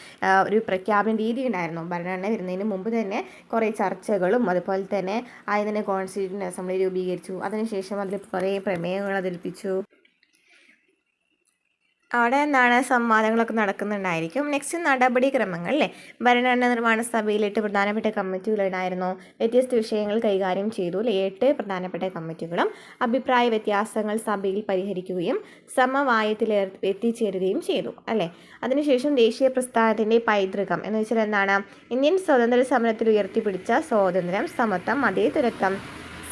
ഒരു പ്രഖ്യാപന രീതി ഉണ്ടായിരുന്നു. ഭരണഘടന വരുന്നതിന് മുമ്പ് തന്നെ കുറേ ചർച്ചകളും അതുപോലെ തന്നെ ആദ്യം തന്നെ കോൺസ്റ്റിറ്റ്യൂന്റ് അസംബ്ലി രൂപീകരിച്ചു. അതിനുശേഷം അതിൽ കുറേ പ്രമേയങ്ങൾ അവതരിപ്പിച്ചു. അവിടെ എന്താണ് സംവാദങ്ങളൊക്കെ നടക്കുന്നുണ്ടായിരിക്കും. നെക്സ്റ്റ് നടപടിക്രമങ്ങൾ അല്ലേ. ഭരണഘടനാ നിർമ്മാണ സഭയിൽ 8 പ്രധാനപ്പെട്ട കമ്മിറ്റികളുണ്ടായിരുന്നു. വ്യത്യസ്ത വിഷയങ്ങൾ കൈകാര്യം ചെയ്തു. 8 പ്രധാനപ്പെട്ട കമ്മിറ്റികളും അഭിപ്രായ വ്യത്യാസങ്ങൾ സഭയിൽ പരിഹരിക്കുകയും സമവായത്തിൽ എത്തിച്ചേരുകയും ചെയ്തു അല്ലേ. അതിനുശേഷം ദേശീയ പ്രസ്ഥാനത്തിൻ്റെ പൈതൃകം എന്ന് വെച്ചാൽ എന്താണ്? ഇന്ത്യൻ സ്വാതന്ത്ര്യ സമരത്തിൽ ഉയർത്തിപ്പിടിച്ച സ്വാതന്ത്ര്യം, സമത്വം, മതേതരത്വം,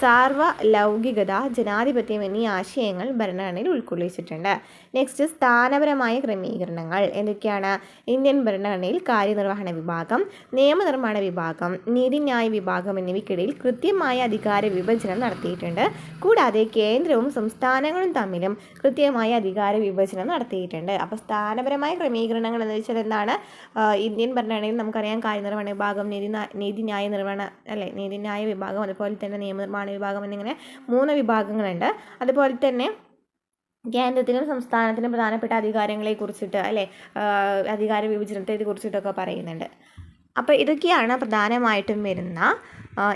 സാർവലൗകികത, ജനാധിപത്യം എന്നീ ആശയങ്ങൾ ഭരണഘടനയിൽ ഉൾക്കൊള്ളിച്ചിട്ടുണ്ട്. നെക്സ്റ്റ് സ്ഥാനപരമായ ക്രമീകരണങ്ങൾ എന്തൊക്കെയാണ്? ഇന്ത്യൻ ഭരണഘടനയിൽ കാര്യനിർവഹണ വിഭാഗം, നിയമനിർമ്മാണ വിഭാഗം, നീതിന്യായ വിഭാഗം എന്നിവയ്ക്കിടയിൽ കൃത്യമായ അധികാര വിഭജനം നടത്തിയിട്ടുണ്ട്. കൂടാതെ കേന്ദ്രവും സംസ്ഥാനങ്ങളും തമ്മിലും കൃത്യമായ അധികാര വിഭജനം നടത്തിയിട്ടുണ്ട്. അപ്പോൾ സ്ഥാനപരമായ ക്രമീകരണങ്ങൾ എന്ന് വെച്ചാൽ എന്താണ്? ഇന്ത്യൻ ഭരണഘടനയിൽ നമുക്കറിയാം കാര്യനിർവഹണ വിഭാഗം, നീതിന്യായ വിഭാഗം, അതുപോലെ തന്നെ നിയമനിർമ്മാണ വിഭാഗം എന്നിങ്ങനെ 3 വിഭാഗങ്ങളുണ്ട്. അതുപോലെ തന്നെ കേന്ദ്രത്തിനും സംസ്ഥാനത്തിനും പ്രധാനപ്പെട്ട അധികാരങ്ങളെ കുറിച്ചിട്ട് അല്ലേ, അധികാര വിഭജനത്തെ കുറിച്ചിട്ടൊക്കെ പറയുന്നുണ്ട്. അപ്പോൾ ഇതൊക്കെയാണ് പ്രധാനമായിട്ടും വരുന്ന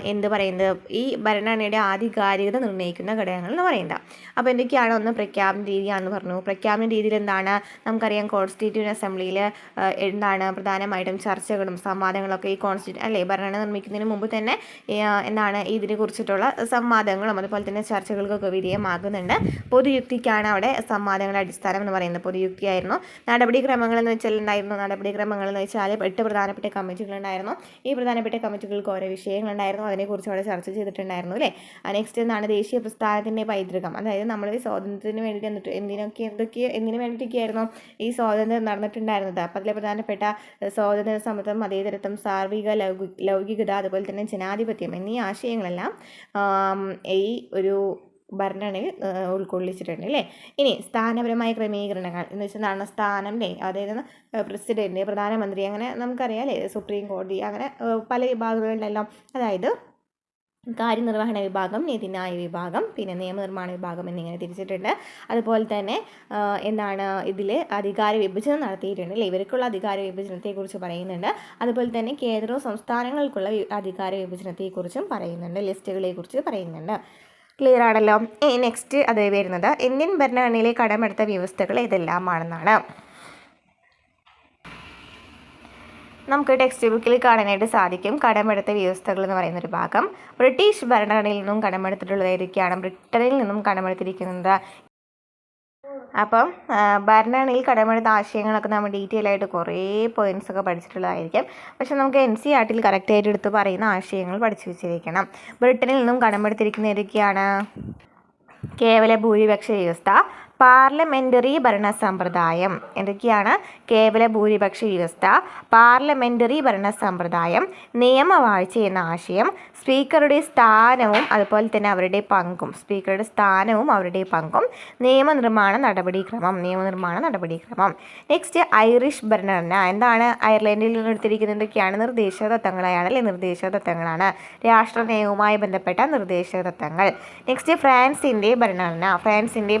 എന്ത് പറയുന്നത് ഈ ഭരണഘടനയുടെ ആധികാരികത നിർണ്ണയിക്കുന്ന ഘടകങ്ങൾ എന്ന് പറയുന്നത്. അപ്പോൾ എന്തൊക്കെയാണ്? ഒന്ന് പ്രഖ്യാപന രീതിയാണെന്ന് പറഞ്ഞു. പ്രഖ്യാപന രീതിയിൽ എന്താണ്? നമുക്കറിയാം കോൺസ്റ്റിറ്റ്യൂഷൻ അസംബ്ലിയിൽ എന്താണ് പ്രധാനമായിട്ടും ചർച്ചകളും സംവാദങ്ങളൊക്കെ ഈ ഭരണഘടന നിർമ്മിക്കുന്നതിന് മുമ്പ് തന്നെ എന്താണ് ഇതിനെ കുറിച്ചിട്ടുള്ള സംവാദങ്ങളും അതുപോലെ തന്നെ ചർച്ചകൾക്കൊക്കെ വിധേയമാകുന്നുണ്ട്. പൊതുയുക്തിക്കാണ് അവിടെ സംവാദങ്ങളുടെ അടിസ്ഥാനം എന്ന് പറയുന്നത്. പൊതുയുക്തിയായിരുന്നു. നടപടിക്രമങ്ങൾ എന്ന് വെച്ചാൽ നടപടിക്രമങ്ങൾ എന്ന് വെച്ചാൽ 8 പ്രധാനപ്പെട്ട കമ്മിറ്റികളുണ്ടായിരുന്നു. ഈ പ്രധാനപ്പെട്ട കമ്മിറ്റികൾക്ക് ഓരോ വിഷയങ്ങളുണ്ടായിരുന്നു. അതിനെക്കുറിച്ച് അവിടെ ചർച്ച ചെയ്തിട്ടുണ്ടായിരുന്നു അല്ലേ. നെക്സ്റ്റ് എന്താണ്? ദേശീയ പ്രസ്ഥാനത്തിൻ്റെ പൈതൃകം. അതായത് നമ്മൾ സ്വാതന്ത്ര്യത്തിന് വേണ്ടിയിട്ട് എന്തിനു വേണ്ടിയിട്ടൊക്കെയായിരുന്നു ഈ സ്വാതന്ത്ര്യം നടന്നിട്ടുണ്ടായിരുന്നത്. അപ്പോൾ അതിലെ പ്രധാനപ്പെട്ട സ്വാതന്ത്ര്യ, സമത്വം, മതേതരത്വം, സാർവിക ലൗകികത, അതുപോലെ തന്നെ ജനാധിപത്യം എന്നീ ആശയങ്ങളെല്ലാം ഈ ഒരു ഭരണഘടനയിൽ ഉൾക്കൊള്ളിച്ചിട്ടുണ്ട് അല്ലേ. ഇനി സ്ഥാനപരമായ ക്രമീകരണങ്ങൾ എന്ന് വെച്ചാൽ എന്താണ്? സ്ഥാനം അല്ലേ, അതായത് പ്രസിഡന്റ്, പ്രധാനമന്ത്രി, അങ്ങനെ നമുക്കറിയാം അല്ലേ, സുപ്രീം കോടതി, അങ്ങനെ പല വിഭാഗങ്ങളിലെല്ലാം അതായത് കാര്യനിർവഹണ വിഭാഗം, നീതിന്യായ വിഭാഗം, പിന്നെ നിയമനിർമ്മാണ വിഭാഗം എന്നിങ്ങനെ തിരിച്ചിട്ടുണ്ട്. അതുപോലെ തന്നെ എന്താണ് ഇതിൽ അധികാര വിഭജനം നടത്തിയിട്ടുണ്ട് അല്ലേ. ഇവർക്കുള്ള അധികാര വിഭജനത്തെക്കുറിച്ച് പറയുന്നുണ്ട്. അതുപോലെ തന്നെ കേന്ദ്രവും സംസ്ഥാനങ്ങൾക്കുള്ള അധികാര വിഭജനത്തെക്കുറിച്ചും പറയുന്നുണ്ട്. ലിസ്റ്റുകളെക്കുറിച്ച് പറയുന്നുണ്ട്. ക്ലിയർ ആണല്ലോ. നെക്സ്റ്റ് അത് വരുന്നത് ഇന്ത്യൻ ഭരണഘടനയിലെ കടമെടുത്ത വ്യവസ്ഥകൾ ഏതെല്ലാമാണെന്നാണ്. നമുക്ക് ടെക്സ്റ്റ് ബുക്കിൽ കാണാനായിട്ട് സാധിക്കും. കടമെടുത്ത വ്യവസ്ഥകൾ എന്ന് പറയുന്നൊരു ഭാഗം ബ്രിട്ടീഷ് ഭരണഘടനയിൽ നിന്നും കടമെടുത്തിട്ടുള്ളത് ഏതൊക്കെയാണ്? ബ്രിട്ടനിൽ നിന്നും കടമെടുത്തിരിക്കുന്നത്. അപ്പം ഭരണഘടനയിൽ കടമെടുത്ത ആശയങ്ങളൊക്കെ നമ്മൾ ഡീറ്റെയിൽ ആയിട്ട് കുറേ പോയിൻറ്റ്സ് ഒക്കെ പഠിച്ചിട്ടുള്ളതായിരിക്കും. പക്ഷെ നമുക്ക് NCERT കറക്റ്റായിട്ട് എടുത്ത് പറയുന്ന ആശയങ്ങൾ പഠിച്ചു വെച്ചിരിക്കണം. ബ്രിട്ടനിൽ നിന്നും കടമെടുത്തിരിക്കുന്ന ഏതൊക്കെയാണ്? കേവല ഭൂരിപക്ഷ വ്യവസ്ഥ, പാർലമെൻ്ററി ഭരണ സമ്പ്രദായം. എന്തൊക്കെയാണ്? കേവല ഭൂരിപക്ഷ വ്യവസ്ഥ, പാർലമെൻ്ററി ഭരണ സമ്പ്രദായം, നിയമവാഴ്ച എന്ന ആശയം, സ്പീക്കറുടെ സ്ഥാനവും അതുപോലെ തന്നെ അവരുടെ പങ്കും, നിയമനിർമ്മാണ നടപടിക്രമം. നെക്സ്റ്റ് ഐറിഷ് ഭരണഘടന. എന്താണ്? അയർലൻഡിൽ നിന്ന് എടുത്തിരിക്കുന്നത് എന്തൊക്കെയാണ്? നിർദ്ദേശതത്വങ്ങളാണ്. രാഷ്ട്ര നയവുമായി ബന്ധപ്പെട്ട നിർദ്ദേശതത്വങ്ങൾ. നെക്സ്റ്റ് ഫ്രാൻസിൻ്റെ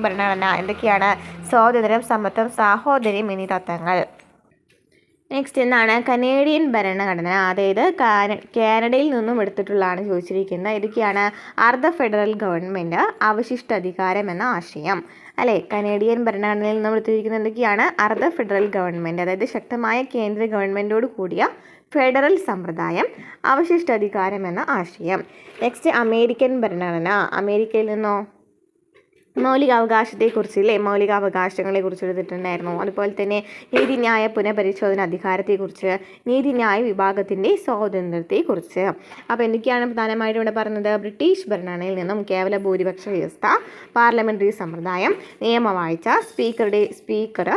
ഭരണഘടന എന്തൊക്കെയാണ്? സ്വാതന്ത്ര്യം, സമത്വം, സാഹോദര്യം എന്നീ തത്വങ്ങൾ. നെക്സ്റ്റ് എന്താണ്? കനേഡിയൻ ഭരണഘടന. അതായത് കാനഡയിൽ നിന്നും എടുത്തിട്ടുള്ളതാണ് ചോദിച്ചിരിക്കുന്നത്. ഇതൊക്കെയാണ് അർദ്ധ ഫെഡറൽ ഗവൺമെൻറ്, അവശിഷ്ടാധികാരം എന്ന ആശയം അല്ലേ. കനേഡിയൻ ഭരണഘടനയിൽ നിന്നും എടുത്തിരിക്കുന്നത് എന്തൊക്കെയാണ്? അർദ്ധ ഫെഡറൽ ഗവൺമെൻറ്, അതായത് ശക്തമായ കേന്ദ്ര ഗവൺമെൻറ്റോട് കൂടിയ ഫെഡറൽ സമ്പ്രദായം, അവശിഷ്ടാധികാരം എന്ന ആശയം. നെക്സ്റ്റ് അമേരിക്കൻ ഭരണഘടന. അമേരിക്കയിൽ നിന്നോ മൗലികാവകാശങ്ങളെ കുറിച്ച് എടുത്തിട്ടുണ്ടായിരുന്നു. അതുപോലെ തന്നെ നീതിന്യായ പുനഃപരിശോധന അധികാരത്തെക്കുറിച്ച്, നീതിന്യായ വിഭാഗത്തിൻ്റെ സ്വാതന്ത്ര്യത്തെക്കുറിച്ച്. അപ്പോൾ എന്തൊക്കെയാണ് പ്രധാനമായിട്ടും ഇവിടെ പറഞ്ഞത്? ബ്രിട്ടീഷ് ഭരണഘടനയിൽ നിന്നും കേവല ഭൂരിപക്ഷ വ്യവസ്ഥ, പാർലമെൻ്ററി സമ്പ്രദായം, നിയമവാഴ്ച, സ്പീക്കർ,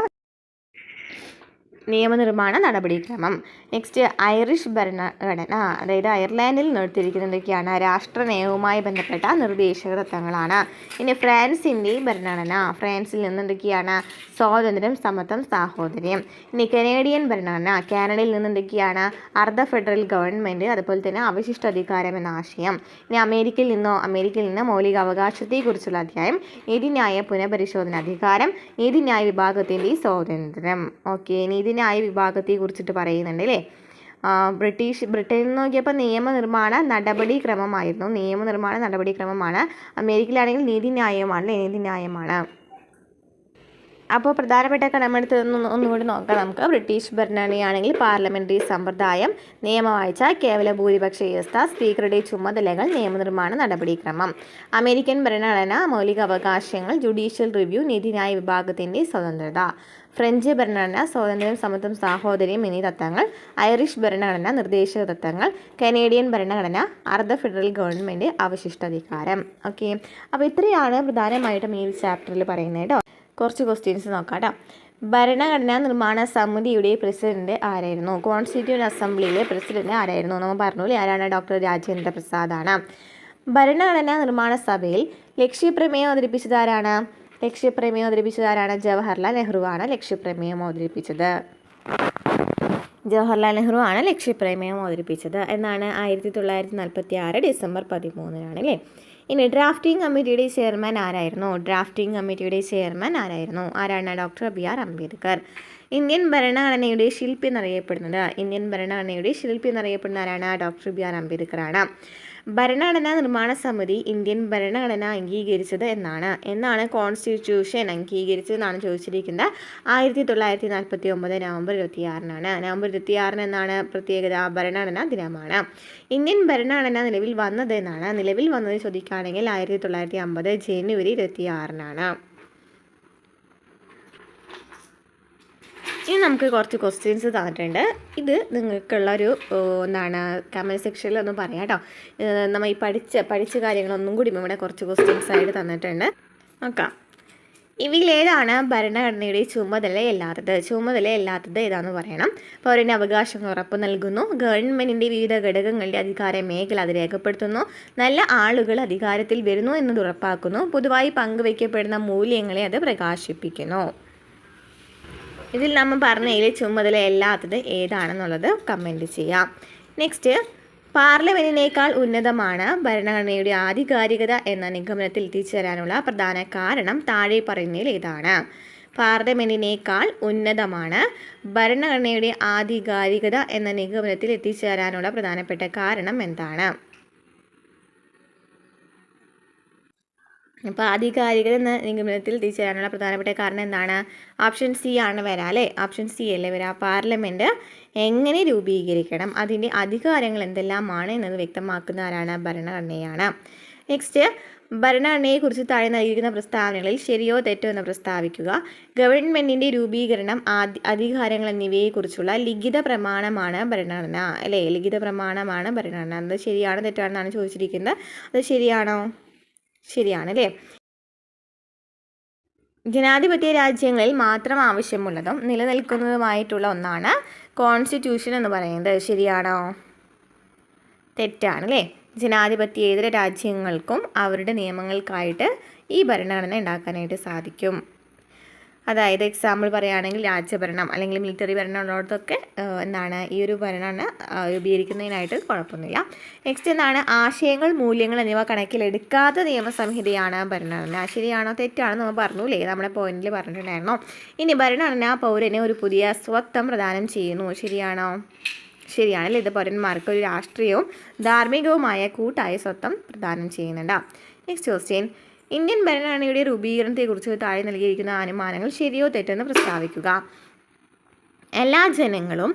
നിയമനിർമ്മാണ നടപടിക്രമം. നെക്സ്റ്റ് ഐറിഷ് ഭരണഘടന. അതായത് അയർലാൻഡിൽ നിർത്തിയിരിക്കുന്നത് എന്തൊക്കെയാണ്? രാഷ്ട്ര നയവുമായി ബന്ധപ്പെട്ട നിർദ്ദേശക തത്വങ്ങളാണ്. ഇനി ഫ്രാൻസിൻ്റെ ഭരണഘടന. ഫ്രാൻസിൽ നിന്ന് എന്തൊക്കെയാണ്? സ്വാതന്ത്ര്യം, സമത്വം, സാഹോദര്യം. ഇനി കനേഡിയൻ ഭരണഘടന. കാനഡയിൽ നിന്ന് എന്തൊക്കെയാണ്? അർദ്ധ ഫെഡറൽ ഗവൺമെൻറ്, അതുപോലെ തന്നെ അവശിഷ്ടാധികാരം എന്ന ആശയം. ഇനി അമേരിക്കയിൽ നിന്ന് മൗലികാവകാശത്തെക്കുറിച്ചുള്ള അധ്യായം, നീതിന്യായ പുനഃപരിശോധന അധികാരം, നീതിന്യായ വിഭാഗത്തിൻ്റെ സ്വാതന്ത്ര്യം. ഓക്കെ, നീതിന്യായ വിഭാഗത്തെ കുറിച്ചിട്ട് പറയുന്നുണ്ട് അല്ലേ. ബ്രിട്ടനിൽ നോക്കിയപ്പോൾ നിയമനിർമ്മാണ നടപടിക്രമമാണ്. അമേരിക്കയിലാണെങ്കിൽ നീതിന്യായമാണ്. അപ്പോൾ പ്രധാനപ്പെട്ട കടമെടുത്ത് ഒന്നുകൂടി നോക്കാം നമുക്ക്. ബ്രിട്ടീഷ് ഭരണഘടനയാണെങ്കിൽ പാർലമെൻ്ററി സമ്പ്രദായം, നിയമവാഴ്ച, കേവല ഭൂരിപക്ഷ വ്യവസ്ഥ, സ്പീക്കറുടെ ചുമതലകൾ, നിയമനിർമ്മാണ നടപടിക്രമം. അമേരിക്കൻ ഭരണഘടന മൗലിക അവകാശങ്ങൾ, ജുഡീഷ്യൽ റിവ്യൂ, നീതിന്യായ വിഭാഗത്തിൻ്റെ സ്വതന്ത്രത. ഫ്രഞ്ച് ഭരണഘടന സ്വാതന്ത്ര്യം, സമത്വം, സാഹോദര്യം എന്നീ തത്വങ്ങൾ. ഐറിഷ് ഭരണഘടന നിർദ്ദേശക തത്വങ്ങൾ. കനേഡിയൻ ഭരണഘടന അർദ്ധ ഫെഡറൽ ഗവൺമെൻറ് അവശിഷ്ടാധികാരം. ഓക്കെ, അപ്പോൾ ഇത്രയാണ് പ്രധാനമായിട്ടും ഈ ചാപ്റ്ററിൽ പറയുന്നത് കേട്ടോ. കുറച്ച് ക്വസ്റ്റ്യൻസ് നോക്കാം കേട്ടോ. ഭരണഘടനാ നിർമ്മാണ സമിതിയുടെ പ്രസിഡന്റ് ആരായിരുന്നു? കോൺസ്റ്റിറ്റ്യൂവൻ്റ് അസംബ്ലിയിലെ പ്രസിഡന്റ് ആരായിരുന്നു? നമ്മൾ പറഞ്ഞില്ലേ, ആരാണ്? ഡോക്ടർ രാജേന്ദ്ര പ്രസാദാണ്. ഭരണഘടനാ നിർമ്മാണ സഭയിൽ ലക്ഷ്യപ്രമേയം അവതരിപ്പിച്ചത് ആരാണ്? ജവഹർലാൽ നെഹ്റു ആണ് ലക്ഷ്യപ്രമേയം അവതരിപ്പിച്ചത്. ജവഹർലാൽ നെഹ്റു ആണ് ലക്ഷ്യപ്രമേയം അവതരിപ്പിച്ചത്. എന്നാണ് 1946 ഡിസംബർ 13 അല്ലേ. ഇനി ഡ്രാഫ്റ്റിംഗ് കമ്മിറ്റിയുടെ ചെയർമാൻ ആരായിരുന്നു? ആരാണ്? Doctor BR Ambedkar. ഇന്ത്യൻ ഭരണഘടനയുടെ ശില്പി എന്നറിയപ്പെടുന്ന ആരാണ്? ഡോക്ടർ BR അംബേദ്കർ ആണ്. ഭരണഘടനാ നിർമ്മാണ സമിതി ഇന്ത്യൻ ഭരണഘടന അംഗീകരിച്ചത് എന്നാണ് കോൺസ്റ്റിറ്റ്യൂഷൻ അംഗീകരിച്ചതെന്നാണ് ചോദിച്ചിരിക്കുന്നത്. 1949 നവംബർ 26 നവംബർ 26 എന്നാണ് പ്രത്യേകത? ഭരണഘടനാ ദിനമാണ്. ഇന്ത്യൻ ഭരണഘടന നിലവിൽ വന്നത് ചോദിക്കുകയാണെങ്കിൽ 1950 ജനുവരി 26 ഇനി നമുക്ക് കുറച്ച് ക്വസ്റ്റ്യൻസ് തന്നിട്ടുണ്ട്. ഇത് നിങ്ങൾക്കുള്ളൊരു കമൻറ്റ് സെക്ഷനിൽ ഒന്ന് പറയാം കേട്ടോ. നമ്മൾ ഈ പഠിച്ച കാര്യങ്ങളൊന്നും കൂടി ഇവിടെ കുറച്ച് ക്വസ്റ്റ്യൻസ് ആയിട്ട് തന്നിട്ടുണ്ട്. നോക്കാം. ഇവയിലേതാണ് ഭരണഘടനയുടെ ചുമതലയല്ലാത്തത് ഏതാണെന്ന് പറയണം. പൗരന് അവകാശങ്ങൾ ഉറപ്പു നൽകുന്നു. ഗവൺമെൻറ്റിൻ്റെ വിവിധ ഘടകങ്ങളുടെ അധികാര മേഖല അത് രേഖപ്പെടുത്തുന്നു. നല്ല ആളുകൾ അധികാരത്തിൽ വരുന്നു എന്നത് ഉറപ്പാക്കുന്നു. പൊതുവായി പങ്കുവയ്ക്കപ്പെടുന്ന മൂല്യങ്ങളെ അത് പ്രകാശിപ്പിക്കുന്നു. ഇതിൽ നമ്മൾ പറഞ്ഞതിൽ ചുമതലയല്ലാത്തത് ഏതാണെന്നുള്ളത് കമൻറ്റ് ചെയ്യാം. നെക്സ്റ്റ്, പാർലമെൻറ്റിനേക്കാൾ ഉന്നതമാണ് ഭരണഘടനയുടെ ആധികാരികത എന്ന നിഗമനത്തിൽ എത്തിച്ചേരാനുള്ള പ്രധാന കാരണം താഴെ പറയുന്നതിൽ ഏതാണ്? പാർലമെൻറ്റിനേക്കാൾ ഉന്നതമാണ് ഭരണഘടനയുടെ ആധികാരികത എന്ന നിഗമനത്തിൽ എത്തിച്ചേരാനുള്ള പ്രധാനപ്പെട്ട കാരണം എന്താണ്? അപ്പോൾ ആധികാരികത എന്ന നിഗമനത്തിൽ എത്തിച്ചേരാനുള്ള പ്രധാനപ്പെട്ട കാരണം എന്താണ്? ഓപ്ഷൻ സി ആണ് വരാം അല്ലേ. ഓപ്ഷൻ സി അല്ലേ വരാം. പാർലമെൻറ്റ് എങ്ങനെ രൂപീകരിക്കണം, അതിൻ്റെ അധികാരങ്ങൾ എന്തെല്ലാമാണ് എന്നത് വ്യക്തമാക്കുന്ന ആരാണ്? ഭരണഘടനയാണ്. നെക്സ്റ്റ്, ഭരണഘടനയെക്കുറിച്ച് താഴെ നൽകിയിരിക്കുന്ന പ്രസ്താവനകളിൽ ശരിയോ തെറ്റോ എന്ന് പ്രസ്താവിക്കുക. ഗവൺമെൻറ്റിൻ്റെ രൂപീകരണം, അധികാരങ്ങൾ എന്നിവയെക്കുറിച്ചുള്ള ലിഖിത പ്രമാണമാണ് ഭരണഘടന അല്ലേ. ലിഖിത പ്രമാണമാണ് ഭരണഘടന. അത് ശരിയാണോ തെറ്റാണെന്നാണ് ചോദിച്ചിരിക്കുന്നത്. അത് ശരിയാണോ? ശരിയാണ് അല്ലേ. ജനാധിപത്യ രാജ്യങ്ങളിൽ മാത്രം ആവശ്യമുള്ളതും നിലനിൽക്കുന്നതുമായിട്ടുള്ള ഒന്നാണ് കോൺസ്റ്റിറ്റ്യൂഷൻ എന്ന് പറയുന്നത്. ശരിയാണോ? തെറ്റാണ് അല്ലേ. ജനാധിപത്യേതര രാജ്യങ്ങൾക്കും അവരുടെ നിയമങ്ങൾക്കായിട്ട് ഈ ഭരണഘടന ഉണ്ടാക്കാനായിട്ട് സാധിക്കും. അതായത് എക്സാമ്പിൾ പറയുകയാണെങ്കിൽ രാജ്യഭരണം അല്ലെങ്കിൽ മിലിറ്ററി ഭരണം ഉള്ളിടത്തൊക്കെ ഈ ഒരു ഭരണഘടന രൂപീകരിക്കുന്നതിനായിട്ട് കുഴപ്പമൊന്നുമില്ല. നെക്സ്റ്റ് ആശയങ്ങൾ, മൂല്യങ്ങൾ എന്നിവ കണക്കിലെടുക്കാത്ത നിയമസംഹിതയാണ് ഭരണഘടന. ശരിയാണോ തെറ്റാണോ നമ്മൾ പറഞ്ഞില്ലേ, നമ്മുടെ പോയിന്റിൽ പറഞ്ഞിട്ടുണ്ടായിരുന്നു. ഇനി ഭരണഘടന പൗരന് ഒരു പുതിയ സ്വത്വം പ്രദാനം ചെയ്യുന്നു. ശരിയാണോ? ശരിയാണല്ലേ. ഇത് പൗരന്മാർക്ക് ഒരു രാഷ്ട്രീയവും ധാർമ്മികവുമായ കൂട്ടായ സ്വത്വം പ്രദാനം ചെയ്യുന്നുണ്ട്. നെക്സ്റ്റ് ക്വസ്റ്റ്യൻ, ഇന്ത്യൻ ഭരണഘടനയുടെ രൂപീകരണത്തെക്കുറിച്ച് താഴെ നൽകിയിരിക്കുന്ന അനുമാനങ്ങൾ ശരിയോ തെറ്റെന്ന് പ്രസ്താവിക്കുക. എല്ലാ ജനങ്ങളും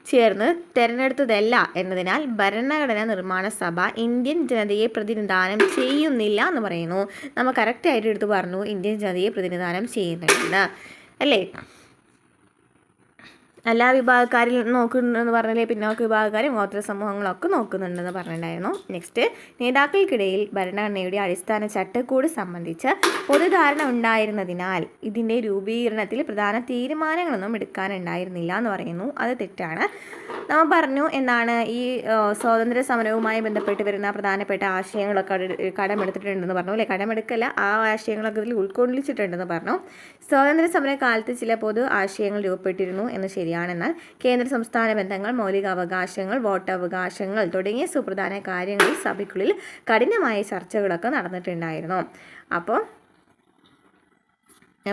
ചേർന്ന് തിരഞ്ഞെടുത്തതല്ല എന്നതിനാൽ ഭരണഘടനാ നിർമ്മാണ സഭ ഇന്ത്യൻ ജനതയെ പ്രതിനിധാനം ചെയ്യുന്നില്ല എന്ന് പറയുന്നു. നമ്മൾ കറക്റ്റായിട്ട് എടുത്ത് പറഞ്ഞു ഇന്ത്യൻ ജനതയെ പ്രതിനിധാനം ചെയ്യുന്നുണ്ട് അല്ലേ. എല്ലാ വിഭാഗക്കാരിൽ നോക്കുന്നുണ്ടെന്ന് പറഞ്ഞാലേ പിന്നോക്ക വിഭാഗക്കാരും ഗോത്ര സമൂഹങ്ങളൊക്കെ നോക്കുന്നുണ്ടെന്ന് പറഞ്ഞിട്ടുണ്ടായിരുന്നു. നെക്സ്റ്റ്, നേതാക്കൾക്കിടയിൽ ഭരണഘടനയുടെ അടിസ്ഥാന ചട്ടക്കൂട് സംബന്ധിച്ച് പൊതുധാരണ ഉണ്ടായിരുന്നതിനാൽ ഇതിൻ്റെ രൂപീകരണത്തിൽ പ്രധാന തീരുമാനങ്ങളൊന്നും എടുക്കാനുണ്ടായിരുന്നില്ല എന്ന് പറയുന്നു. അത് തെറ്റാണ്. നമ്മൾ പറഞ്ഞു ഈ സ്വാതന്ത്ര്യ സമരവുമായി ബന്ധപ്പെട്ട് വരുന്ന പ്രധാനപ്പെട്ട ആശയങ്ങളൊക്കെ കടമെടുത്തിട്ടുണ്ടെന്ന് പറഞ്ഞു അല്ലേ. കടമെടുക്കല്ല, ആ ആശയങ്ങളൊക്കെ ഇതിൽ ഉൾക്കൊള്ളിച്ചിട്ടുണ്ടെന്ന് പറഞ്ഞു. സ്വാതന്ത്ര്യ സമര കാലത്ത് ചില പൊതു ആശയങ്ങൾ രൂപപ്പെട്ടിരുന്നു എന്ന് ശരിയാണെന്നാൽ കേന്ദ്ര സംസ്ഥാന ബന്ധങ്ങൾ, മൗലികാവകാശങ്ങൾ, വോട്ടവകാശങ്ങൾ തുടങ്ങിയ സുപ്രധാന കാര്യങ്ങളിൽ സഭയ്ക്കുള്ളിൽ കഠിനമായ ചർച്ചകളൊക്കെ നടന്നിട്ടുണ്ടായിരുന്നു. അപ്പോൾ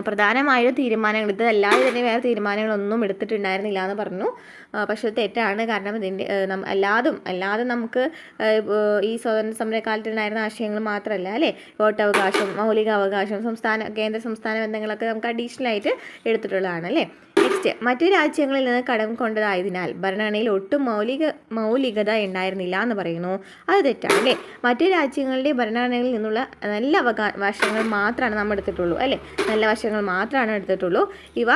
പ്രധാനമായും തീരുമാനങ്ങൾ ഇതല്ലാതെ തന്നെ വേറെ തീരുമാനങ്ങളൊന്നും എടുത്തിട്ടുണ്ടായിരുന്നില്ല എന്ന് പറഞ്ഞു. പക്ഷേ തെറ്റാണ്. കാരണം ഇതിൻ്റെ അല്ലാതെ നമുക്ക് ഈ സ്വാതന്ത്ര്യ സമരകാലത്തുണ്ടായിരുന്ന ആശയങ്ങൾ മാത്രമല്ല അല്ലേ, വോട്ടവകാശം, മൗലിക അവകാശം, കേന്ദ്ര സംസ്ഥാന ബന്ധങ്ങളൊക്കെ നമുക്ക് അഡീഷണൽ ആയിട്ട് എടുത്തിട്ടുള്ളതാണ് അല്ലേ. നെക്സ്റ്റ്, മറ്റു രാജ്യങ്ങളിൽ നിന്ന് കടം കൊണ്ടതായതിനാൽ ഭരണഘടനയിൽ ഒട്ടും മൗലികത ഉണ്ടായിരുന്നില്ല എന്ന് പറയുന്നു. അത് തെറ്റാണ് അല്ലേ. മറ്റു രാജ്യങ്ങളുടെ ഭരണഘടനയിൽ നിന്നുള്ള നല്ല വശങ്ങൾ മാത്രമാണ് നമ്മൾ എടുത്തിട്ടുള്ളൂ അല്ലേ, നല്ല വശങ്ങൾ മാത്രമാണ് എടുത്തിട്ടുള്ളൂ. ഇവ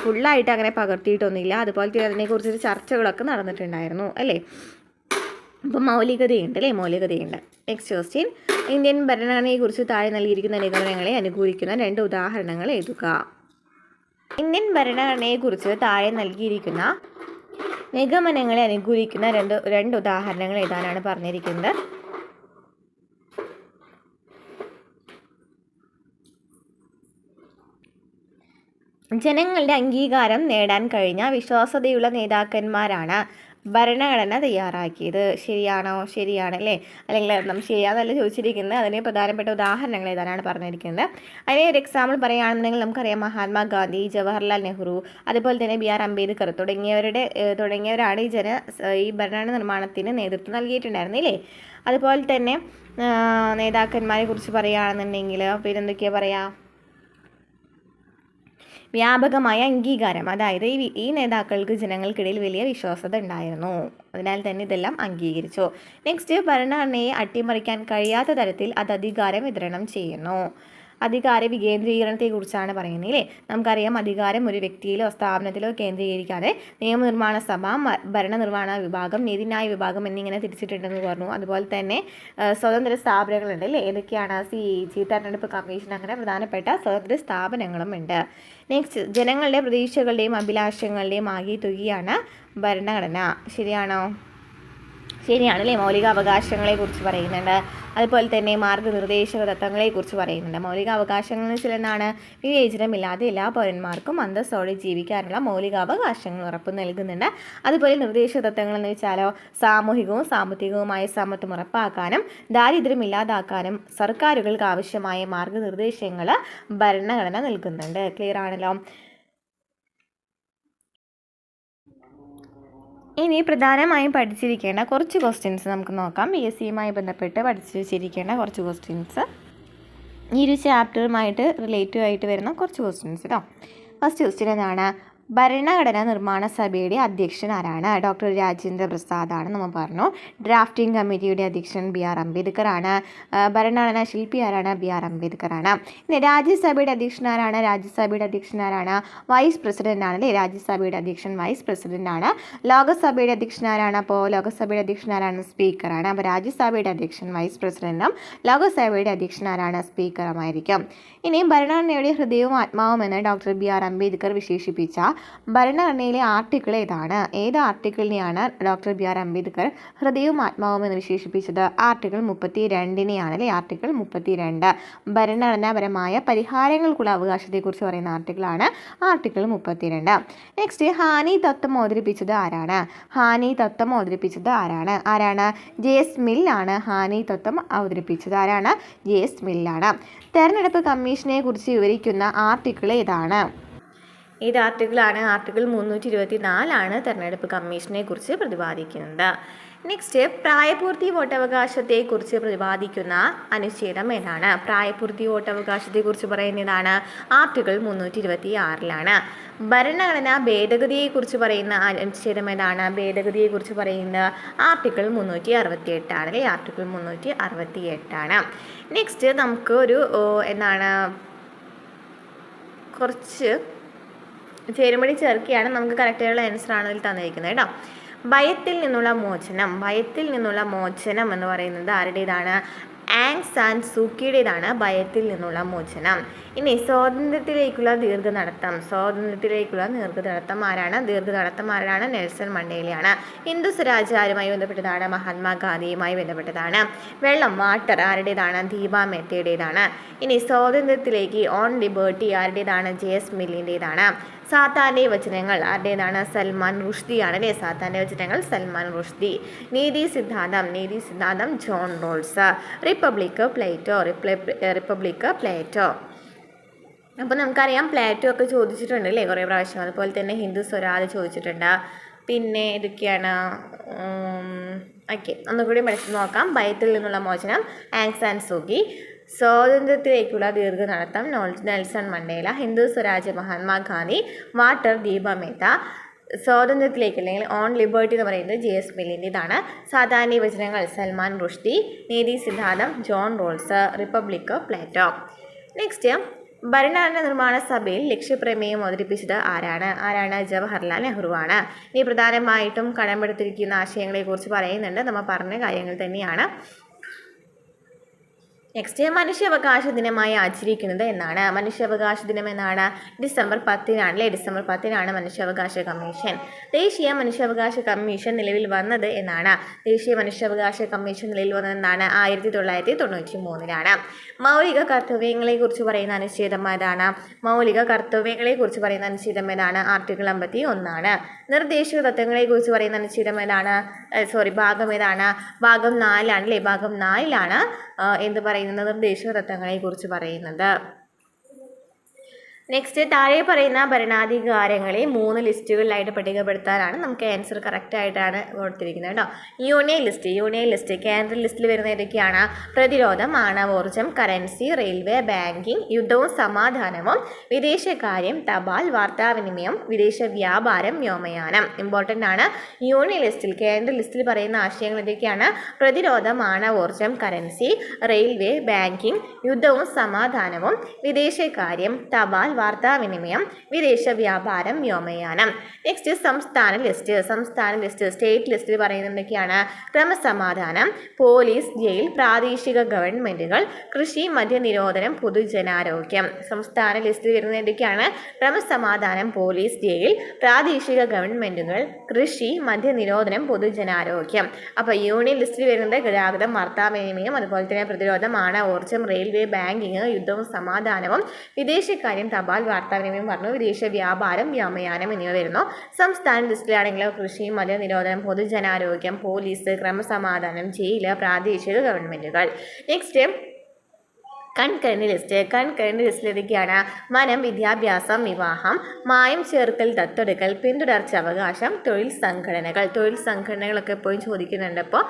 ഫുള്ളായിട്ട് അങ്ങനെ പകർത്തിയിട്ടൊന്നുമില്ല. അതുപോലെ തന്നെ അതിനെക്കുറിച്ചൊരു ചർച്ചകളൊക്കെ നടന്നിട്ടുണ്ടായിരുന്നു അല്ലേ. അപ്പം മൗലികതയുണ്ട് അല്ലേ, മൗലികതയുണ്ട്. നെക്സ്റ്റ് ക്വസ്റ്റ്യൻ, ഇന്ത്യൻ ഭരണഘടനയെക്കുറിച്ച് താഴെ നൽകിയിരിക്കുന്ന നിഗമനങ്ങളെ അനുകൂലിക്കുന്ന 2 ഉദാഹരണങ്ങൾ എഴുതുക. ഇന്ത്യൻ ഭരണഘടനയെക്കുറിച്ച് താഴെ നൽകിയിരിക്കുന്ന നിഗമനങ്ങളെ അനുകൂലിക്കുന്ന രണ്ട് ഉദാഹരണങ്ങൾ എഴുതാനാണ് പറഞ്ഞിരിക്കുന്നത്. ജനങ്ങളുടെ അംഗീകാരം നേടാൻ കഴിഞ്ഞ വിശ്വാസ്യതയുള്ള നേതാക്കന്മാരാണ് ഭരണഘടന തയ്യാറാക്കിയത്. ശരിയാണോ? ശരിയാണല്ലേ. അല്ലെങ്കിൽ നമ്മൾ ശരിയാണെന്നല്ല ചോദിച്ചിരിക്കുന്നത്, അതിന് പ്രധാനപ്പെട്ട ഉദാഹരണങ്ങൾ എഴുതാനാണ് പറഞ്ഞിരിക്കുന്നത്. അതിനെ ഒരു എക്സാമ്പിൾ പറയുകയാണെന്നുണ്ടെങ്കിൽ നമുക്കറിയാം, മഹാത്മാഗാന്ധി, ജവഹർലാൽ നെഹ്റു, അതുപോലെ തന്നെ BR അംബേദ്കർ തുടങ്ങിയവരാണ് ഈ ഭരണഘടന നിർമ്മാണത്തിന് നേതൃത്വം നൽകിയിട്ടുണ്ടായിരുന്നില്ലേ. അതുപോലെ തന്നെ നേതാക്കന്മാരെ കുറിച്ച് പറയുകയാണെന്നുണ്ടെങ്കിൽ പിന്നെന്തൊക്കെയാണ് പറയുക, വ്യാപകമായ അംഗീകാരം, അതായത് ഈ നേതാക്കൾക്ക് ജനങ്ങൾക്കിടയിൽ വലിയ വിശ്വാസ്യത ഉണ്ടായിരുന്നു, അതിനാൽ തന്നെ ഇതെല്ലാം അംഗീകരിച്ചു. നെക്സ്റ്റ്, ഭരണഘടനയെ അട്ടിമറിക്കാൻ കഴിയാത്ത തരത്തിൽ അത് അധികാരം വിതരണം ചെയ്യുന്നു. അധികാര വികേന്ദ്രീകരണത്തെക്കുറിച്ചാണ് പറയുന്നത് അല്ലേ. നമുക്കറിയാം, അധികാരം ഒരു വ്യക്തിയിലോ സ്ഥാപനത്തിലോ കേന്ദ്രീകരിക്കാതെ നിയമനിർമ്മാണ സഭ, ഭരണനിർവ്വഹണ വിഭാഗം, നീതിന്യായ വിഭാഗം എന്നിങ്ങനെ തിരിച്ചിട്ടുണ്ടെന്ന് പറഞ്ഞു. അതുപോലെ തന്നെ സ്വതന്ത്ര സ്ഥാപനങ്ങളുണ്ട് അല്ലേ. ഏതൊക്കെയാണ്? CAG, തെരഞ്ഞെടുപ്പ് കമ്മീഷൻ, അങ്ങനെ പ്രധാനപ്പെട്ട സ്വതന്ത്ര സ്ഥാപനങ്ങളും ഉണ്ട്. നെക്സ്റ്റ്, ജനങ്ങളുടെ പ്രതീക്ഷകളുടെയും അഭിലാഷങ്ങളുടെയും ആകെ തുകയാണ് ഭരണഘടന. ശരിയാണോ? ശരിയാണല്ലേ. മൗലിക അവകാശങ്ങളെക്കുറിച്ച് പറയുന്നുണ്ട്. അതുപോലെ തന്നെ മാർഗനിർദ്ദേശക തത്വങ്ങളെക്കുറിച്ച് പറയുന്നുണ്ട്. മൗലിക അവകാശങ്ങളിൽ ചിലതാണ് വിവേചനമില്ലാതെ എല്ലാ പൗരന്മാർക്കും അന്തസ്സോടെ ജീവിക്കാനുള്ള മൗലിക അവകാശങ്ങൾ ഉറപ്പ് നൽകുന്നുണ്ട്. അതുപോലെ നിർദ്ദേശക തത്വങ്ങൾ എന്ന് വെച്ചാലോ, സാമൂഹികവും സാമ്പത്തികവുമായ സമത്വം ഉറപ്പാക്കാനും ദാരിദ്ര്യം ഇല്ലാതാക്കാനും സർക്കാരുകൾക്ക് ആവശ്യമായ മാർഗനിർദ്ദേശങ്ങൾ ഭരണഘടന നൽകുന്നുണ്ട്. ക്ലിയർ ആണല്ലോ. ഇനി പ്രധാനമായും പഠിച്ചിരിക്കേണ്ട കുറച്ച് ക്വസ്റ്റ്യൻസ് നമുക്ക് നോക്കാം. PSCയുമായി ബന്ധപ്പെട്ട് പഠിച്ചു വെച്ചിരിക്കേണ്ട കുറച്ച് ക്വസ്റ്റ്യൻസ്, ഈ ഒരു ചാപ്റ്ററുമായിട്ട് റിലേറ്റീവ് ആയിട്ട് വരുന്ന കുറച്ച് ക്വസ്റ്റ്യൻസ് കേട്ടോ. ഫസ്റ്റ് ക്വസ്റ്റ്യൻ എന്താണ്? ഭരണഘടനാ നിർമ്മാണ സഭയുടെ അധ്യക്ഷൻ ആരാണ്? ഡോക്ടർ രാജേന്ദ്ര പ്രസാദ് ആണ് നമ്മൾ പറഞ്ഞു. ഡ്രാഫ്റ്റിംഗ് കമ്മിറ്റിയുടെ അധ്യക്ഷൻ BR അംബേദ്കർ ആണ്. ഭരണഘടനാ ശില്പി ആരാണ്? BR അംബേദ്കർ ആണ്. ഇനി രാജ്യസഭയുടെ അധ്യക്ഷൻ ആരാണ്? രാജ്യസഭയുടെ അധ്യക്ഷൻ ആരാണ്? വൈസ് പ്രസിഡന്റ് ആണ് അല്ലേ. രാജ്യസഭയുടെ അധ്യക്ഷൻ വൈസ് പ്രസിഡന്റ് ആണ്. ലോകസഭയുടെ അധ്യക്ഷൻ ആരാണ്? അപ്പോൾ ലോകസഭയുടെ അധ്യക്ഷൻ ആരാണ്? സ്പീക്കറാണ്. അപ്പോൾ രാജ്യസഭയുടെ അധ്യക്ഷൻ വൈസ് പ്രസിഡന്റും ലോകസഭയുടെ അധ്യക്ഷൻ ആരാണ്? സ്പീക്കറുമായിരിക്കും. ഇനി ഭരണഘടനയുടെ ഹൃദയവും ആത്മാവും എന്ന് ഡോക്ടർ BR അംബേദ്കർ വിശേഷിപ്പിച്ച ഭരണഘടനയിലെ ആർട്ടിക്കിൾ ഏതാണ്? ഏത് ആർട്ടിക്കിളിനെയാണ് ഡോക്ടർ BR അംബേദ്കർ ഹൃദയവും ആത്മാവും എന്ന് വിശേഷിപ്പിച്ചത്? ആർട്ടിക്കിൾ 32നെയാണ് അല്ലേ. ആർട്ടിക്കിൾ 32 ഭരണഘടനാപരമായ പരിഹാരങ്ങൾക്കുള്ള അവകാശത്തെക്കുറിച്ച് പറയുന്ന ആർട്ടിക്കിളാണ് ആർട്ടിക്കിൾ 32. നെക്സ്റ്റ്, ഹാനി തത്വം അവതരിപ്പിച്ചത് ആരാണ്? ഹാനി തത്വം അവതരിപ്പിച്ചത് ആരാണ്? JS മിൽ ആണ് ഹാനി തത്വം അവതരിപ്പിച്ചത്. ആരാണ്? JS മില്ലാണ്. തെരഞ്ഞെടുപ്പ് കമ്മീഷനെ കുറിച്ച് വിവരിക്കുന്ന ആർട്ടിക്കിൾ ഏതാണ്? ഏത് ആർട്ടിക്കിളാണ്? ആർട്ടിക്കിൾ 324 തെരഞ്ഞെടുപ്പ് കമ്മീഷനെ കുറിച്ച് പ്രതിപാദിക്കുന്നത്. നെക്സ്റ്റ്, പ്രായപൂർത്തി വോട്ടവകാശത്തെക്കുറിച്ച് പ്രതിപാദിക്കുന്ന അനുച്ഛേദം ഏതാണ്? പ്രായപൂർത്തി വോട്ടവകാശത്തെക്കുറിച്ച് പറയുന്നതാണ് ആർട്ടിക്കിൾ 326. ഭരണഘടനാ ഭേദഗതിയെക്കുറിച്ച് പറയുന്ന അനുച്ഛേദം ഏതാണ്? ഭേദഗതിയെക്കുറിച്ച് പറയുന്നത് ആർട്ടിക്കിൾ 368 ആണ് അല്ലേ. ആർട്ടിക്കിൾ 368. നെക്സ്റ്റ്, നമുക്ക് ഒരു കുറച്ച് ചേരുമടി ചേർക്കുകയാണ്. നമുക്ക് കറക്റ്റായിട്ടുള്ള ആൻസറാണ് ഇതിൽ തന്നിരിക്കുന്നത് കേട്ടോ. ഭയത്തിൽ നിന്നുള്ള മോചനം എന്ന് പറയുന്നത് ആരുടേതാണ്? ആങ് സാൻ സൂക്കിയുടേതാണ് ഭയത്തിൽ നിന്നുള്ള മോചനം. ഇനി സ്വാതന്ത്ര്യത്തിലേക്കുള്ള ദീർഘനടത്തം ആരാണ്? നെൽസൺ മണ്ടേലയാണ്. ഹിന്ദു സ്വരാജ് ആരുമായി ബന്ധപ്പെട്ടതാണ്? മഹാത്മാഗാന്ധിയുമായി ബന്ധപ്പെട്ടതാണ്. വെള്ളം, വാട്ടർ ആരുടേതാണ്? ദീപ മെത്തയുടേതാണ്. ഇനി സ്വാതന്ത്ര്യത്തിലേക്ക്, ഓൺ ലിബർട്ടി ആരുടേതാണ്? JS മില്ലിൻ്റേതാണ്. സാത്താൻ്റെ വചനങ്ങൾ ആരുടേതാണ്? സൽമാൻ റുഷ്ദിയാണ് അല്ലേ. സാത്താൻ്റെ വചനങ്ങൾ സൽമാൻ റുഷ്ദി. നീതി സിദ്ധാന്തം ജോൺ റോൾസ്. Republic Plato. അപ്പോൾ നമുക്കറിയാം പ്ലേറ്റോ ഒക്കെ ചോദിച്ചിട്ടുണ്ട് അല്ലേ കുറേ പ്രാവശ്യം. അതുപോലെ തന്നെ ഹിന്ദു സ്വരാജ് ചോദിച്ചിട്ടുണ്ട്. പിന്നെ ഇതൊക്കെയാണ് ഓക്കെ ഒന്നുകൂടി പഠിച്ചു നോക്കാം. ഭയത്തിൽ നിന്നുള്ള മോചനം Aung San Suu Kyi, സ്വാതന്ത്ര്യത്തിലേക്കുള്ള ദീർഘനടത്തം Nelson Mandela, Hindu Swaraj Mahatma Gandhi, water Deepa Mehta, സ്വാതന്ത്ര്യത്തിലേക്ക് അല്ലെങ്കിൽ ഓൺ ലിബർട്ടി എന്ന് പറയുന്നത് JS മില്ലിൻ്റെതാണ്. സാധാരണ വചനങ്ങൾ സൽമാൻ റുഷ്ദി, നീതി സിദ്ധാന്തം John Rolls, republic Plato. Next ഭരണഘടന നിർമ്മാണ സഭയിൽ ലക്ഷ്യപ്രമേയം അവതരിപ്പിച്ചത് ആരാണ് ജവഹർലാൽ നെഹ്റു ആണ്. ഇനി പ്രധാനമായിട്ടും കടമെടുത്തിരിക്കുന്ന ആശയങ്ങളെക്കുറിച്ച് പറയുന്നുണ്ട്. നമ്മൾ പറഞ്ഞ കാര്യങ്ങൾ തന്നെയാണ്. നെക്സ്റ്റ് മനുഷ്യാവകാശ ദിനമായി ആചരിക്കുന്നത് എന്നാണ്? മനുഷ്യാവകാശ ദിനം എന്നാണ്? ഡിസംബർ 10 അല്ലേ? ഡിസംബർ 10 മനുഷ്യാവകാശ കമ്മീഷൻ. ദേശീയ മനുഷ്യാവകാശ കമ്മീഷൻ നിലവിൽ വന്നത് എന്നാണ്? ദേശീയ മനുഷ്യാവകാശ കമ്മീഷൻ നിലവിൽ വന്നത് എന്നാണ്? 1993 മൗലിക കർത്തവ്യങ്ങളെക്കുറിച്ച് പറയുന്ന അനുച്ഛേദം ഏതാണ്? മൗലിക കർത്തവ്യങ്ങളെക്കുറിച്ച് പറയുന്ന അനുച്ഛേദം ഏതാണ്? ആർട്ടിക്കിൾ 51 നിർദ്ദേശക തത്വങ്ങളെക്കുറിച്ച് പറയുന്ന അനുച്ഛേദം ഏതാണ്? ഭാഗം ഏതാണ്? ഭാഗം 4 അല്ലേ? ഭാഗം 4 എന്ത് പറയുന്നത്? നിർദ്ദേശക തത്വങ്ങളെക്കുറിച്ച് പറയുന്നത്. നെക്സ്റ്റ് താഴെ പറയുന്ന ഭരണാധികാരങ്ങളെ 3 ലിസ്റ്റുകളിലായിട്ട് പട്ടികപ്പെടുത്താനാണ്. നമുക്ക് ആൻസർ കറക്റ്റ് ആയിട്ടാണ് കൊടുത്തിരിക്കുന്നത് കേട്ടോ. യൂണിയൻ ലിസ്റ്റ് കേന്ദ്ര ലിസ്റ്റിൽ വരുന്ന ഏതൊക്കെയാണ്? പ്രതിരോധം, ആണവോർജം, കറൻസി, റെയിൽവേ, ബാങ്കിങ്, യുദ്ധവും സമാധാനവും, വിദേശകാര്യം, തപാൽ, വാർത്താവിനിമയം, വിദേശ വ്യാപാരം, വ്യോമയാനം. ഇമ്പോർട്ടൻ്റ് ആണ്. യൂണിയൻ ലിസ്റ്റിൽ കേന്ദ്ര ലിസ്റ്റിൽ പറയുന്ന ആശയങ്ങൾ ഏതൊക്കെയാണ്? പ്രതിരോധം, ആണവോർജം, കറൻസി, റെയിൽവേ, ബാങ്കിങ്, യുദ്ധവും സമാധാനവും, വിദേശകാര്യം, തപാൽ, വാർത്താവിനിമയം, വിദേശ വ്യാപാരം, വ്യോമയാനം. നെക്സ്റ്റ് സംസ്ഥാന ലിസ്റ്റ് സ്റ്റേറ്റ് ലിസ്റ്റിൽ പറയുന്നത് എന്തൊക്കെയാണ്? ക്രമസമാധാനം, പോലീസ്, ജയിൽ, പ്രാദേശിക ഗവൺമെൻറ്റുകൾ, കൃഷി, മദ്യനിരോധനം, പൊതുജനാരോഗ്യം. സംസ്ഥാന ലിസ്റ്റിൽ വരുന്നത് എന്തൊക്കെയാണ്? ക്രമസമാധാനം, പോലീസ്, ജയിൽ, പ്രാദേശിക ഗവൺമെൻറ്റുകൾ, കൃഷി, മദ്യനിരോധനം, പൊതുജനാരോഗ്യം. അപ്പോൾ യൂണിയൻ ലിസ്റ്റിൽ വരുന്നത് ഗതാഗതം, വാർത്താവിനിമയം, അതുപോലെ തന്നെ പ്രതിരോധം, ആണവോർജം, റെയിൽവേ, ബാങ്കിങ്, യുദ്ധവും സമാധാനവും, വിദേശകാര്യം, തപാൽ, വാർത്താവിനിമയം പറഞ്ഞു, വിദേശ വ്യാപാരം, വ്യോമയാനം എന്നിവ വരുന്നു. സംസ്ഥാന ലിസ്റ്റിലാണെങ്കിൽ കൃഷി, മദ്യനിരോധനം, പൊതുജനാരോഗ്യം, പോലീസ്, ക്രമസമാധാനം, ജയിൽ, പ്രാദേശിക ഗവൺമെൻറ്റുകൾ. നെക്സ്റ്റ് കൺകറന്റ് ലിസ്റ്റിൽ ഏതൊക്കെയാണ്? വനം, വിദ്യാഭ്യാസം, വിവാഹം, മായം ചേർക്കൽ, ദത്തെടുക്കൽ, പിന്തുടർച്ച അവകാശം, തൊഴിൽ സംഘടനകളൊക്കെ എപ്പോഴും ചോദിക്കുന്നുണ്ട്. അപ്പോൾ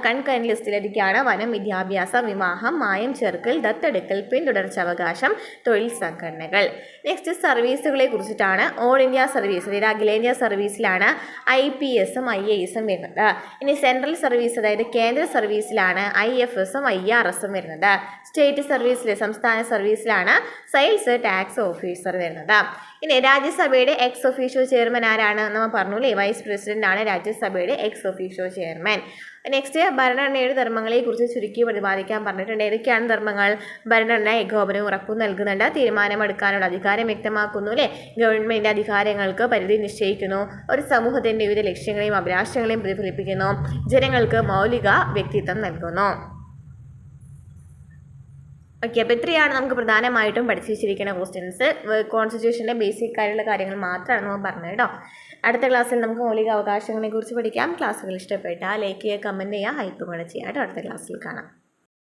കൺകറന്റ് ലിസ്റ്റിൽ ഏതൊക്കെയാണ്? വനം, വിദ്യാഭ്യാസം, വിവാഹം, മായം ചേർക്കൽ, ദത്തെടുക്കൽ, പിന്തുടർച്ച അവകാശം, തൊഴിൽ സംഘടനകൾ. നെക്സ്റ്റ് സർവീസുകളെ കുറിച്ചിട്ടാണ്. ഓൾ ഇന്ത്യ സർവീസ് അതായത് അഖിലേന്ത്യാ സർവീസിലാണ് IPSഉം IASഉം വരുന്നത്. ഇനി സെൻട്രൽ സർവീസ് അതായത് കേന്ദ്ര സർവീസിലാണ് IFSഉം IRSഉം വരുന്നത്. സ്റ്റേറ്റ് സർവീസിൽ സംസ്ഥാന സർവീസിലാണ് സെയിൽസ് ടാക്സ് ഓഫീസർ വരുന്നത്. ഇനി രാജ്യസഭയുടെ എക്സ് ഒഫീഷ്യോ ചെയർമാൻ ആരാണ്? നമ്മൾ പറഞ്ഞു അല്ലേ? വൈസ് പ്രസിഡന്റ് ആണ് രാജ്യസഭയുടെ എക്സ് ഒഫീഷ്യോ ചെയർമാൻ. നെക്സ്റ്റ് ഭരണഘടനയുടെ ധർമ്മങ്ങളെക്കുറിച്ച് ചുരുക്കി പ്രതിപാദിക്കാൻ പറഞ്ഞിട്ടുണ്ട്. ഏതൊക്കെയാണ് ധർമ്മങ്ങൾ? ഭരണഘടന ഏകോപനവും ഉറപ്പും നൽകുന്നുണ്ട്, തീരുമാനമെടുക്കാനുള്ള അധികാരം വ്യക്തമാക്കുന്നു അല്ലേ? ഗവൺമെൻറ് അധികാരങ്ങൾക്ക് പരിധി നിശ്ചയിക്കുന്നു, ഒരു സമൂഹത്തിൻ്റെ വിവിധ ലക്ഷ്യങ്ങളെയും അഭിലാഷങ്ങളെയും പ്രതിഫലിപ്പിക്കുന്നു, ജനങ്ങൾക്ക് മൗലിക വ്യക്തിത്വം നൽകുന്നു. ഓക്കെ, അപ്പോൾ ഇത്രയാണ് നമുക്ക് പ്രധാനമായിട്ടും പഠിച്ചു വെച്ചിരിക്കുന്ന ക്വസ്റ്റ്യൻസ്. കോൺസ്റ്റിറ്റ്യൂഷൻ്റെ ബേസിക് ആയിട്ടുള്ള കാര്യങ്ങൾ മാത്രമാണ് നമ്മൾ പറഞ്ഞത് കേട്ടോ. അടുത്ത ക്ലാസ്സിൽ നമുക്ക് മൗലിക അവകാശങ്ങളെക്കുറിച്ച് പഠിക്കാം. ക്ലാസ്സുകൾ ഇഷ്ടപ്പെട്ടാൽ ലൈക്ക് ചെയ്യുക, കമൻറ്റ് ചെയ്യുക, ഹൈപ്പും കൂടെ ചെയ്യാം കേട്ടോ. അടുത്ത ക്ലാസ്സിൽ കാണാം.